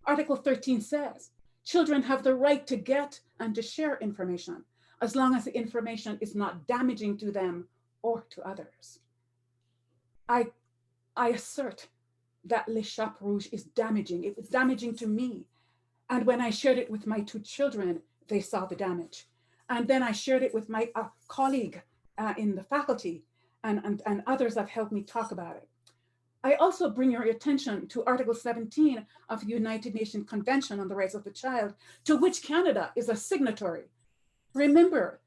Speaker 5: Article 13 says, children have the right to get and to share information as long as the information is not damaging to them or to others. I assert that Les Chapeaux Rouges is damaging. It was damaging to me. And when I shared it with my two children, they saw the damage. And then I shared it with my colleague in the faculty, and others have helped me talk about it. I also bring your attention to Article 17 of the United Nations Convention on the Rights of the Child, to which Canada is a signatory. Remember,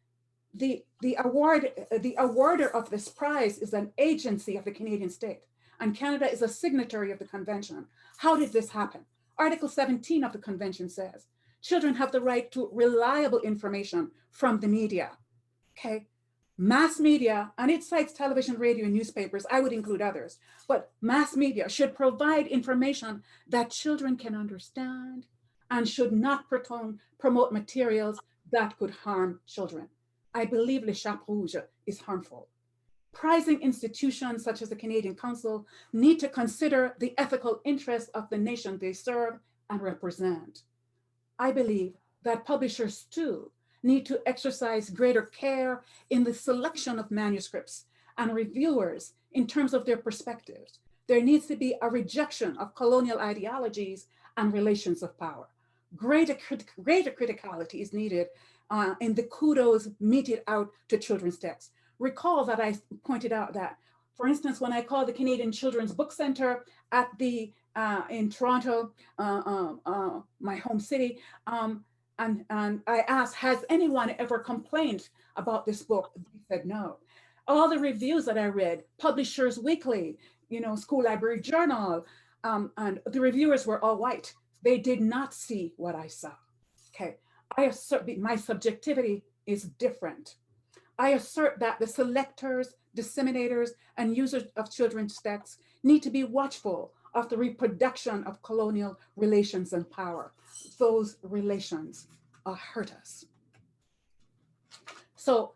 Speaker 5: the awarder of this prize is an agency of the Canadian state, and Canada is a signatory of the convention. How did this happen? Article 17 of the convention says, children have the right to reliable information from the media, okay? Mass media, and it cites television, radio, and newspapers, I would include others, but mass media should provide information that children can understand and should not promote materials that could harm children. I believe Les Chapeaux Rouges is harmful. Prizing institutions such as the Canadian Council need to consider the ethical interests of the nation they serve and represent. I believe that publishers too need to exercise greater care in the selection of manuscripts and reviewers in terms of their perspectives. There needs to be a rejection of colonial ideologies and relations of power. Greater criticality is needed in the kudos meted out to children's texts. Recall that I pointed out that, for instance, when I called the Canadian Children's Book Center at the in Toronto, my home city, and I asked, has anyone ever complained about this book? They said no. All the reviews that I read, Publishers Weekly, you know, School Library Journal, and the reviewers were all white. They did not see what I saw. Okay, I assert my subjectivity is different. I assert that the selectors, disseminators, and users of children's texts need to be watchful of the reproduction of colonial relations and power. Those relations hurt us. So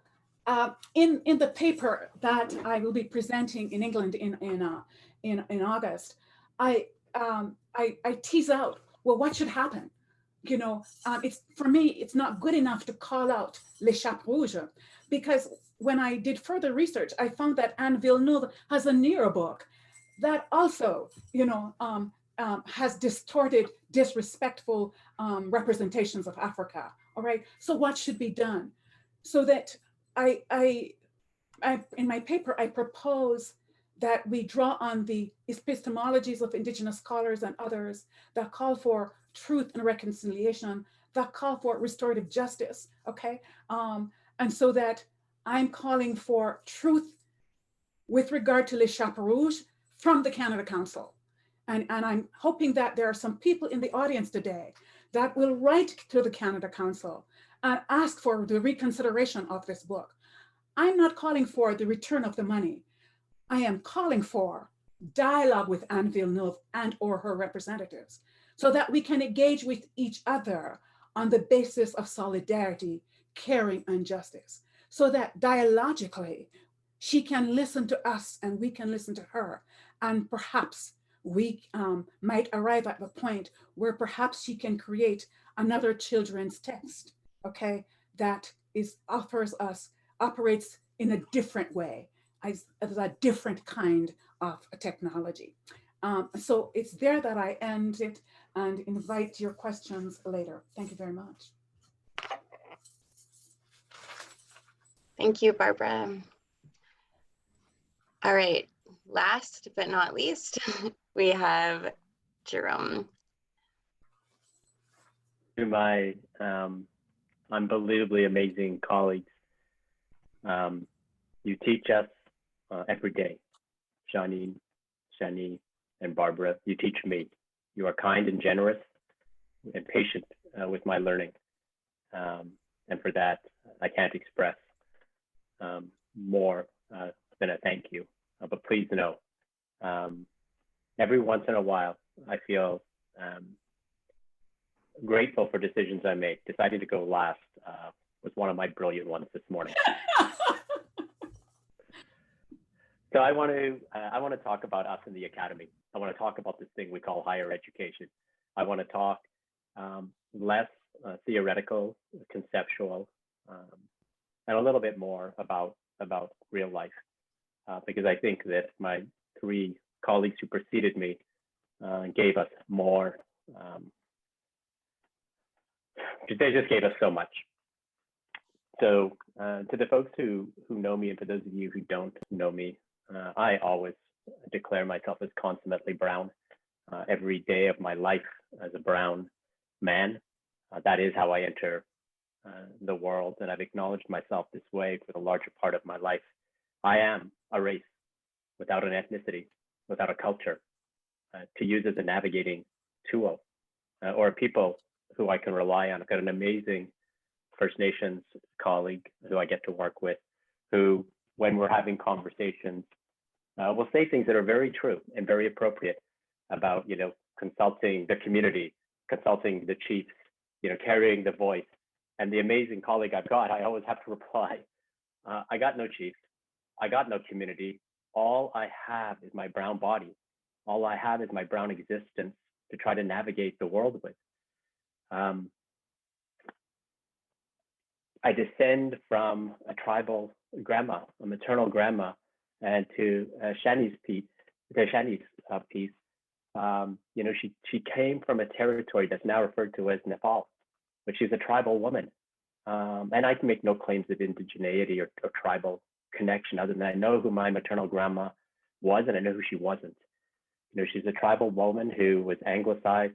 Speaker 5: in the paper that I will be presenting in England in August, I tease out, well, what should happen? You know, it's, for me, it's not good enough to call out Les Chapeaux Rouges, because when I did further research, I found that Anne Villeneuve has a newer book that also, you know, has distorted, disrespectful representations of Africa. All right, so what should be done? So that I in my paper, I propose that we draw on the epistemologies of Indigenous scholars and others that call for truth and reconciliation, that call for restorative justice, okay? And so that I'm calling for truth with regard to Les Chapeaux Rouges from the Canada Council. And I'm hoping that there are some people in the audience today that will write to the Canada Council and ask for the reconsideration of this book. I'm not calling for the return of the money. I am calling for dialogue with Anne Villeneuve and or her representatives so that we can engage with each other on the basis of solidarity, caring, and justice, so that dialogically she can listen to us and we can listen to her. And perhaps we might arrive at the point where perhaps she can create another children's text, okay, that operates in a different way, as a different kind of technology. So it's there that I end it and invite your questions later. Thank you very much.
Speaker 1: Thank you, Barbara. All right, last but not least, we have Jerome.
Speaker 2: To my unbelievably amazing colleagues. You teach us every day, Shani, and Barbara. You teach me. You are kind and generous and patient with my learning. And for that, I can't express more than a thank you. But please know, every once in a while, I feel grateful for decisions I make. Deciding to go last was one of my brilliant ones this morning. So I want to talk about us in the academy. I want to talk about this thing we call higher education. I want to talk less theoretical, conceptual, and a little bit more about real life, because I think that my three colleagues who preceded me gave us more. They just gave us so much. So to the folks who know me, and for those of you who don't know me, I always declare myself as consummately brown. Every day of my life as a brown man, that is how I enter the world, and I've acknowledged myself this way for the larger part of my life. I am a race without an ethnicity, without a culture, to use as a navigating tool, or a people who I can rely on. I've got an amazing First Nations colleague who I get to work with, who, when we're having conversations, will say things that are very true and very appropriate about, consulting the community, consulting the chiefs, carrying the voice. And the amazing colleague I've got, I always have to reply, I got no chiefs, I got no community. All I have is my brown body. All I have is my brown existence to try to navigate the world with. I descend from a tribal grandma, a maternal grandma, and to Shani's piece, she came from a territory that's now referred to as Nepal, but she's a tribal woman. And I can make no claims of indigeneity or tribal connection other than I know who my maternal grandma was and I know who she wasn't. She's a tribal woman who was anglicized,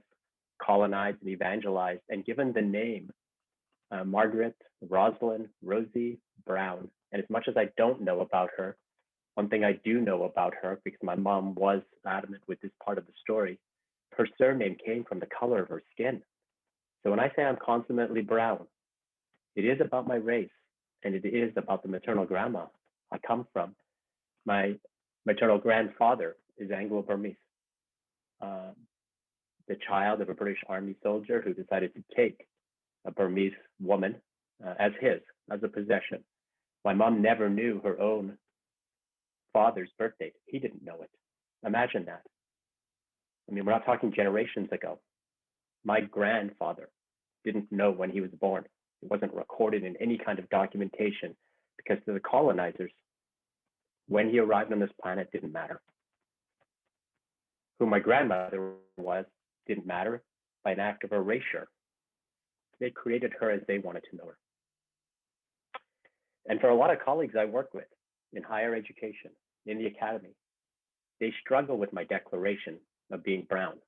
Speaker 2: colonized, and evangelized, and given the name Margaret, Rosalind, Rosie Brown. And as much as I don't know about her, one thing I do know about her, because my mom was adamant with this part of the story, her surname came from the color of her skin. So when I say I'm consummately brown, it is about my race, and it is about the maternal grandma I come from. My maternal grandfather is Anglo-Burmese, the child of a British Army soldier who decided to take a Burmese woman as a possession. My mom never knew her own father's birth date. He didn't know it. Imagine that. I mean, we're not talking generations ago. My grandfather didn't know when he was born. It wasn't recorded in any kind of documentation because to the colonizers, when he arrived on this planet didn't matter. Who my grandmother was didn't matter by an act of erasure. They created her as they wanted to know her. And for a lot of colleagues I work with in higher education, in the academy, they struggle with my declaration of being brown.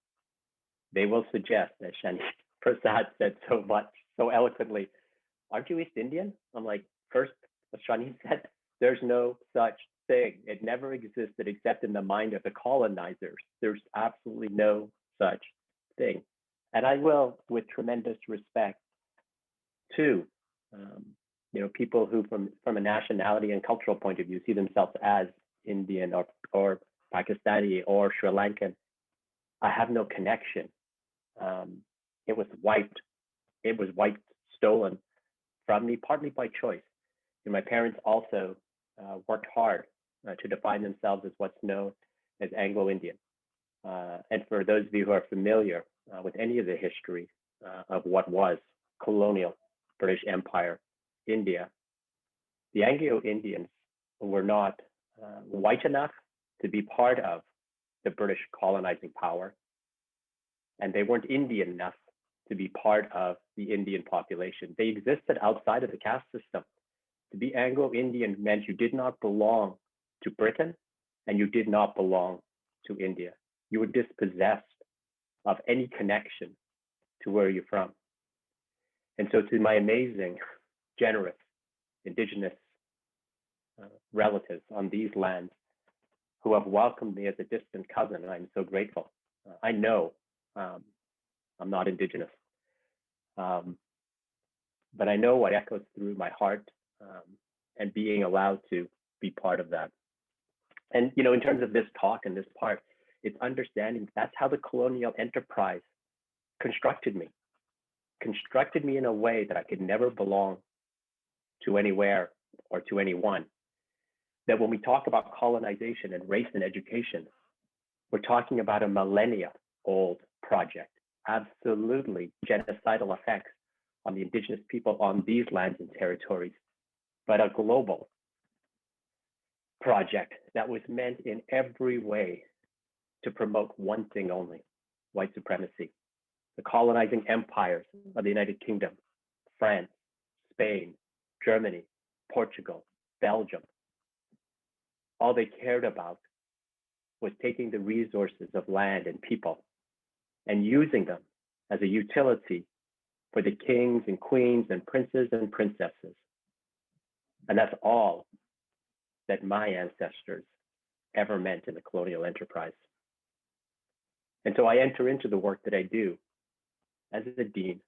Speaker 2: They will suggest, as Shani Prasad said so eloquently, aren't you East Indian? I'm like, first, as Shani said, there's no such thing. It never existed except in the mind of the colonizers. There's absolutely no such thing. And I will, with tremendous respect to people who from a nationality and cultural point of view see themselves as Indian or Pakistani or Sri Lankan, I have no connection. It was wiped, stolen from me, partly by choice. And my parents also worked hard to define themselves as what's known as Anglo-Indian. And for those of you who are familiar with any of the history of what was colonial British Empire, India, the Anglo-Indians were not white enough to be part of the British colonizing power, and they weren't Indian enough to be part of the Indian population. They existed outside of the caste system. To be Anglo-Indian meant you did not belong to Britain and you did not belong to India. You were dispossessed of any connection to where you're from. And so to my amazing, generous, indigenous relatives on these lands who have welcomed me as a distant cousin, I'm so grateful. I know I'm not indigenous, but I know what echoes through my heart, and being allowed to be part of that. And, you know, in terms of this talk and this part, it's understanding that's how the colonial enterprise constructed me in a way that I could never belong to anywhere or to anyone. That when we talk about colonization and race and education, we're talking about a millennia old project, absolutely genocidal effects on the indigenous people on these lands and territories, but a global project that was meant in every way to promote one thing only: white supremacy. The colonizing empires of the United Kingdom, France, Spain, Germany, Portugal, Belgium, all they cared about was taking the resources of land and people and using them as a utility for the kings and queens and princes and princesses. And that's all that my ancestors ever meant in the colonial enterprise. And so I enter into the work that I do as a dean,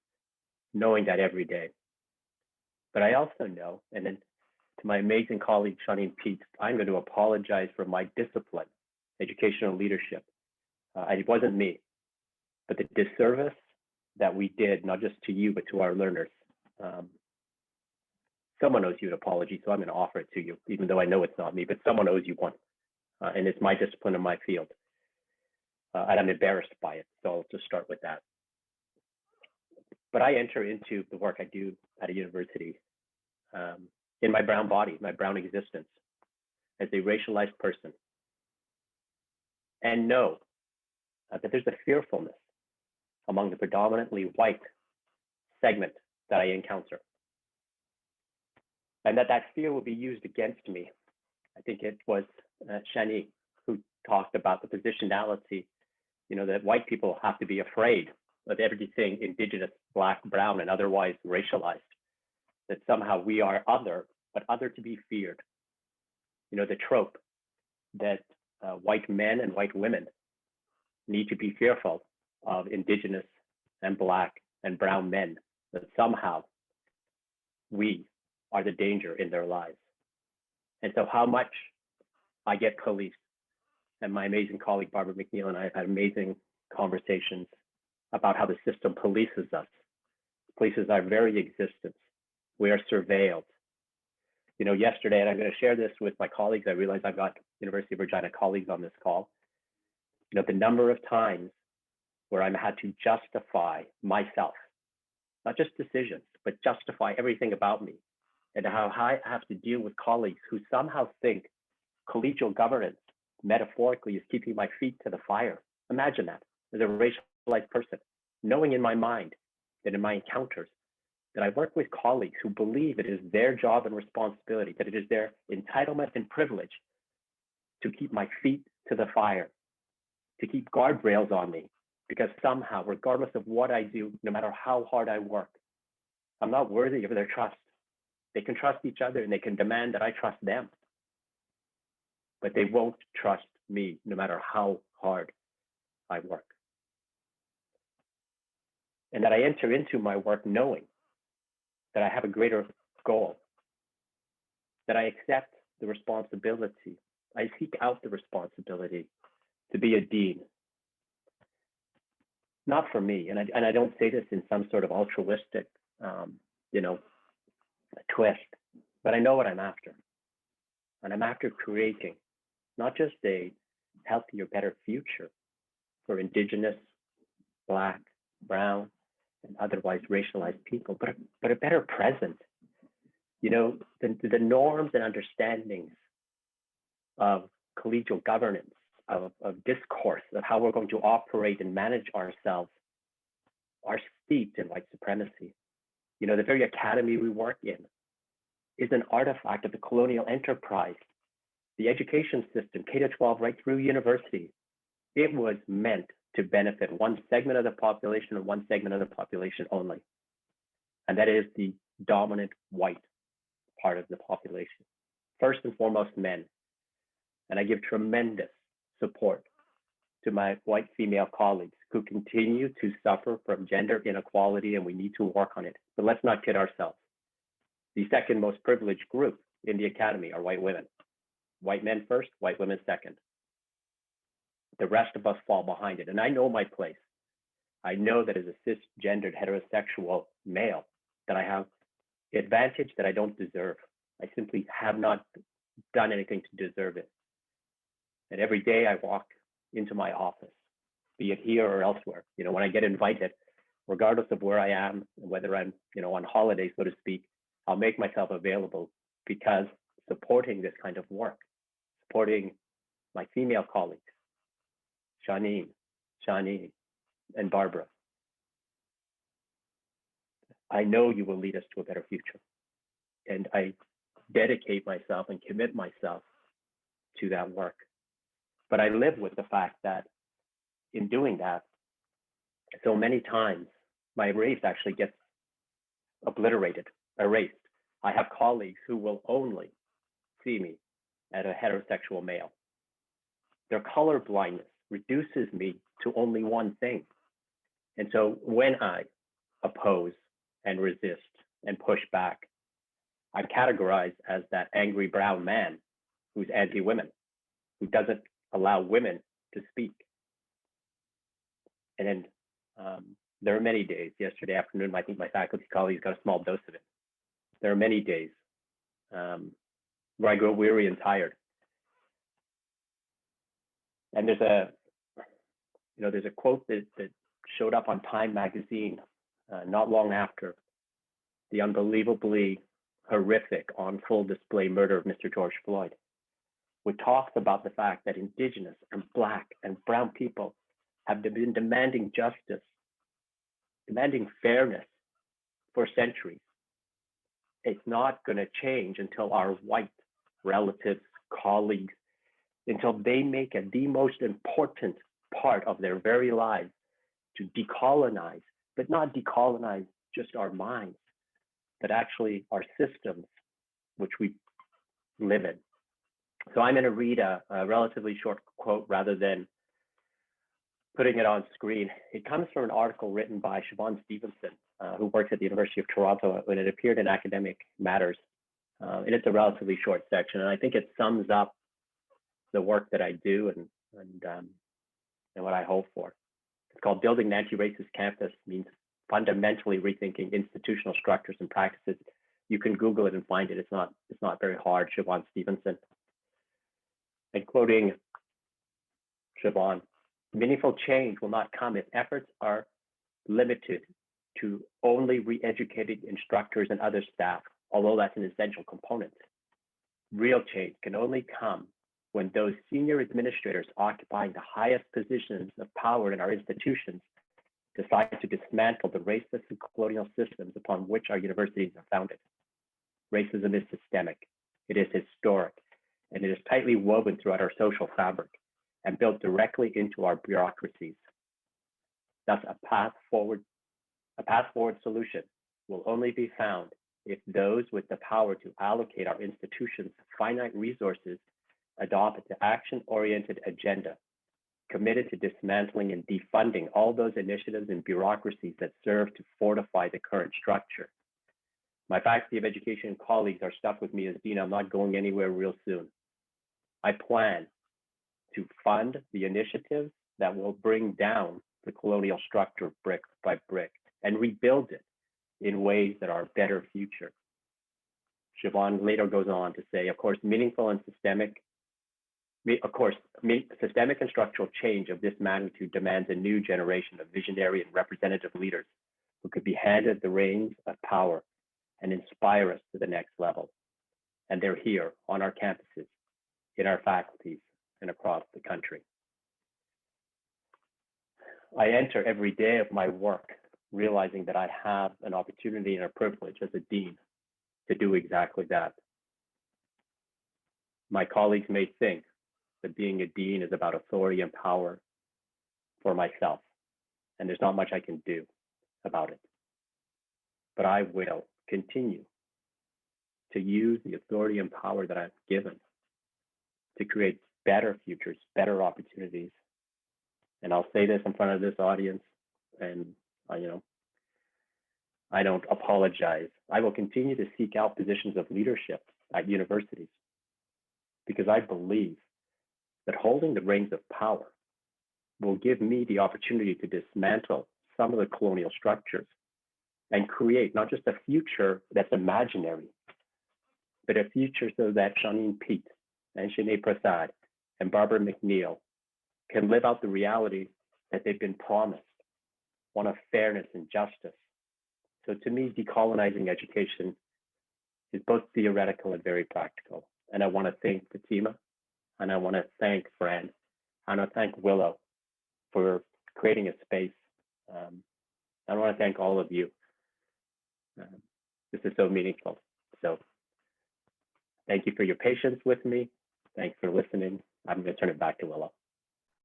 Speaker 2: knowing that every day. But I also know, and then to my amazing colleague, Shani and Pete, I'm going to apologize for my discipline, educational leadership. It wasn't me, but the disservice that we did, not just to you, but to our learners. Someone owes you an apology, so I'm going to offer it to you, even though I know it's not me, but someone owes you one. And it's my discipline in my field. And I'm embarrassed by it, so I'll just start with that. But I enter into the work I do at a university in my brown body, my brown existence, as a racialized person, and know that there's a fearfulness among the predominantly white segment that I encounter, and that fear will be used against me. I think it was Shani who talked about the positionality, you know, that white people have to be afraid of everything indigenous, black, brown, and otherwise racialized, that somehow we are other, but other to be feared. You know, the trope that white men and white women need to be fearful of indigenous and black and brown men, that somehow we are the danger in their lives. And so how much I get policed, and my amazing colleague, Barbara Mcneil, and I have had amazing conversations about how the system polices us, polices our very existence. We are surveilled. You know, yesterday, and I'm going to share this with my colleagues, I realize I've got University of Regina colleagues on this call. You know, the number of times where I've had to justify myself, not just decisions, but justify everything about me, and how I have to deal with colleagues who somehow think collegial governance, metaphorically, is keeping my feet to the fire. Imagine that, as a racialized person, knowing in my mind that in my encounters, that I work with colleagues who believe it is their job and responsibility, that it is their entitlement and privilege to keep my feet to the fire, to keep guardrails on me, because somehow, regardless of what I do, no matter how hard I work, I'm not worthy of their trust. They can trust each other and they can demand that I trust them, but they won't trust me no matter how hard I work. And that I enter into my work knowing that I have a greater goal, that I accept the responsibility, I seek out the responsibility to be a dean. Not for me, and I don't say this in some sort of altruistic, you know, twist, but I know what I'm after. And I'm after creating not just a healthier, better future for indigenous, black, brown, and otherwise racialized people, but a better present. You know, the norms and understandings of collegial governance, of discourse, of how we're going to operate and manage ourselves are steeped in white supremacy. You know, the very academy we work in is an artifact of the colonial enterprise. The education system, K-12 right through university, it was meant to benefit one segment of the population and one segment of the population only. and that is the dominant white part of the population. First and foremost, men. And I give tremendous support to my white female colleagues who continue to suffer from gender inequality, and we need to work on it. But let's not kid ourselves. The second most privileged group in the academy are white women. White men first, white women second. The rest of us fall behind it. And I know my place. I know that as a cisgendered heterosexual male, that I have the advantage that I don't deserve. I simply have not done anything to deserve it. And every day I walk into my office, be it here or elsewhere, when I get invited, regardless of where I am, whether I'm, on holiday, so to speak, I'll make myself available, because supporting this kind of work, supporting my female colleagues, Shani, and Barbara, I know you will lead us to a better future. And I dedicate myself and commit myself to that work. But I live with the fact that in doing that, so many times my race actually gets obliterated, erased. I have colleagues who will only see me as a heterosexual male. Their color blindness reduces me to only one thing. And so when I oppose and resist and push back, I'm categorized as that angry brown man who's anti-women, who doesn't allow women to speak. And then there are many days. Yesterday afternoon, I think my faculty colleagues got a small dose of it. There are many days where I grow weary and tired. And there's a quote that showed up on Time magazine not long after the unbelievably horrific, on full display murder of Mr. George Floyd, which talks about the fact that Indigenous and Black and Brown people have been demanding justice, demanding fairness for centuries. It's not going to change until our white relatives, colleagues, until they make it the most important part of their very lives to decolonize, but not decolonize just our minds, but actually our systems, which we live in. So I'm going to read a relatively short quote rather than putting it on screen. It comes from an article written by Siobhan Stevenson, who works at the University of Toronto, when it appeared in Academic Matters. And it's a relatively short section, and I think it sums up the work that I do and what I hope for. It's called "Building an Anti-Racist Campus Means Fundamentally Rethinking Institutional Structures and Practices." You can Google it and find it. It's not very hard. Siobhan Stevenson. And quoting Siobhan, "Meaningful change will not come if efforts are limited to only re-educated instructors and other staff, although that's an essential component. Real change can only come when those senior administrators occupying the highest positions of power in our institutions decide to dismantle the racist and colonial systems upon which our universities are founded. Racism is systemic, it is historic, and it is tightly woven throughout our social fabric and built directly into our bureaucracies. Thus, a path forward solution will only be found if those with the power to allocate our institutions finite resources adopt an action-oriented agenda committed to dismantling and defunding all those initiatives and bureaucracies that serve to fortify the current structure. My Faculty of Education colleagues are stuck with me as Dean. I'm not going anywhere real soon. I plan to fund the initiatives that will bring down the colonial structure brick by brick and rebuild it in ways that are a better future." Siobhan later goes on to say, systemic and structural change of this magnitude demands a new generation of visionary and representative leaders who could be handed the reins of power and inspire us to the next level. And they're here on our campuses, in our faculties, and across the country. I enter every day of my work realizing that I have an opportunity and a privilege as a dean to do exactly that. My colleagues may think that being a dean is about authority and power for myself, and there's not much I can do about it. but I will continue to use the authority and power that I've given to create better futures, better opportunities. And I'll say this in front of this audience, and I don't apologize. I will continue to seek out positions of leadership at universities because I believe that holding the reins of power will give me the opportunity to dismantle some of the colonial structures and create not just a future that's imaginary, but a future so that Shani Pete and Shani Prasad and Barbara Mcneil can live out the reality that they've been promised, one of fairness and justice. So to me, decolonizing education is both theoretical and very practical. And I want to thank Fatima, and I want to thank Fran, and I thank Willow for creating a space. I want to thank all of you. This is so meaningful. So thank you for your patience with me. Thanks for listening. I'm going to turn it back to Willow.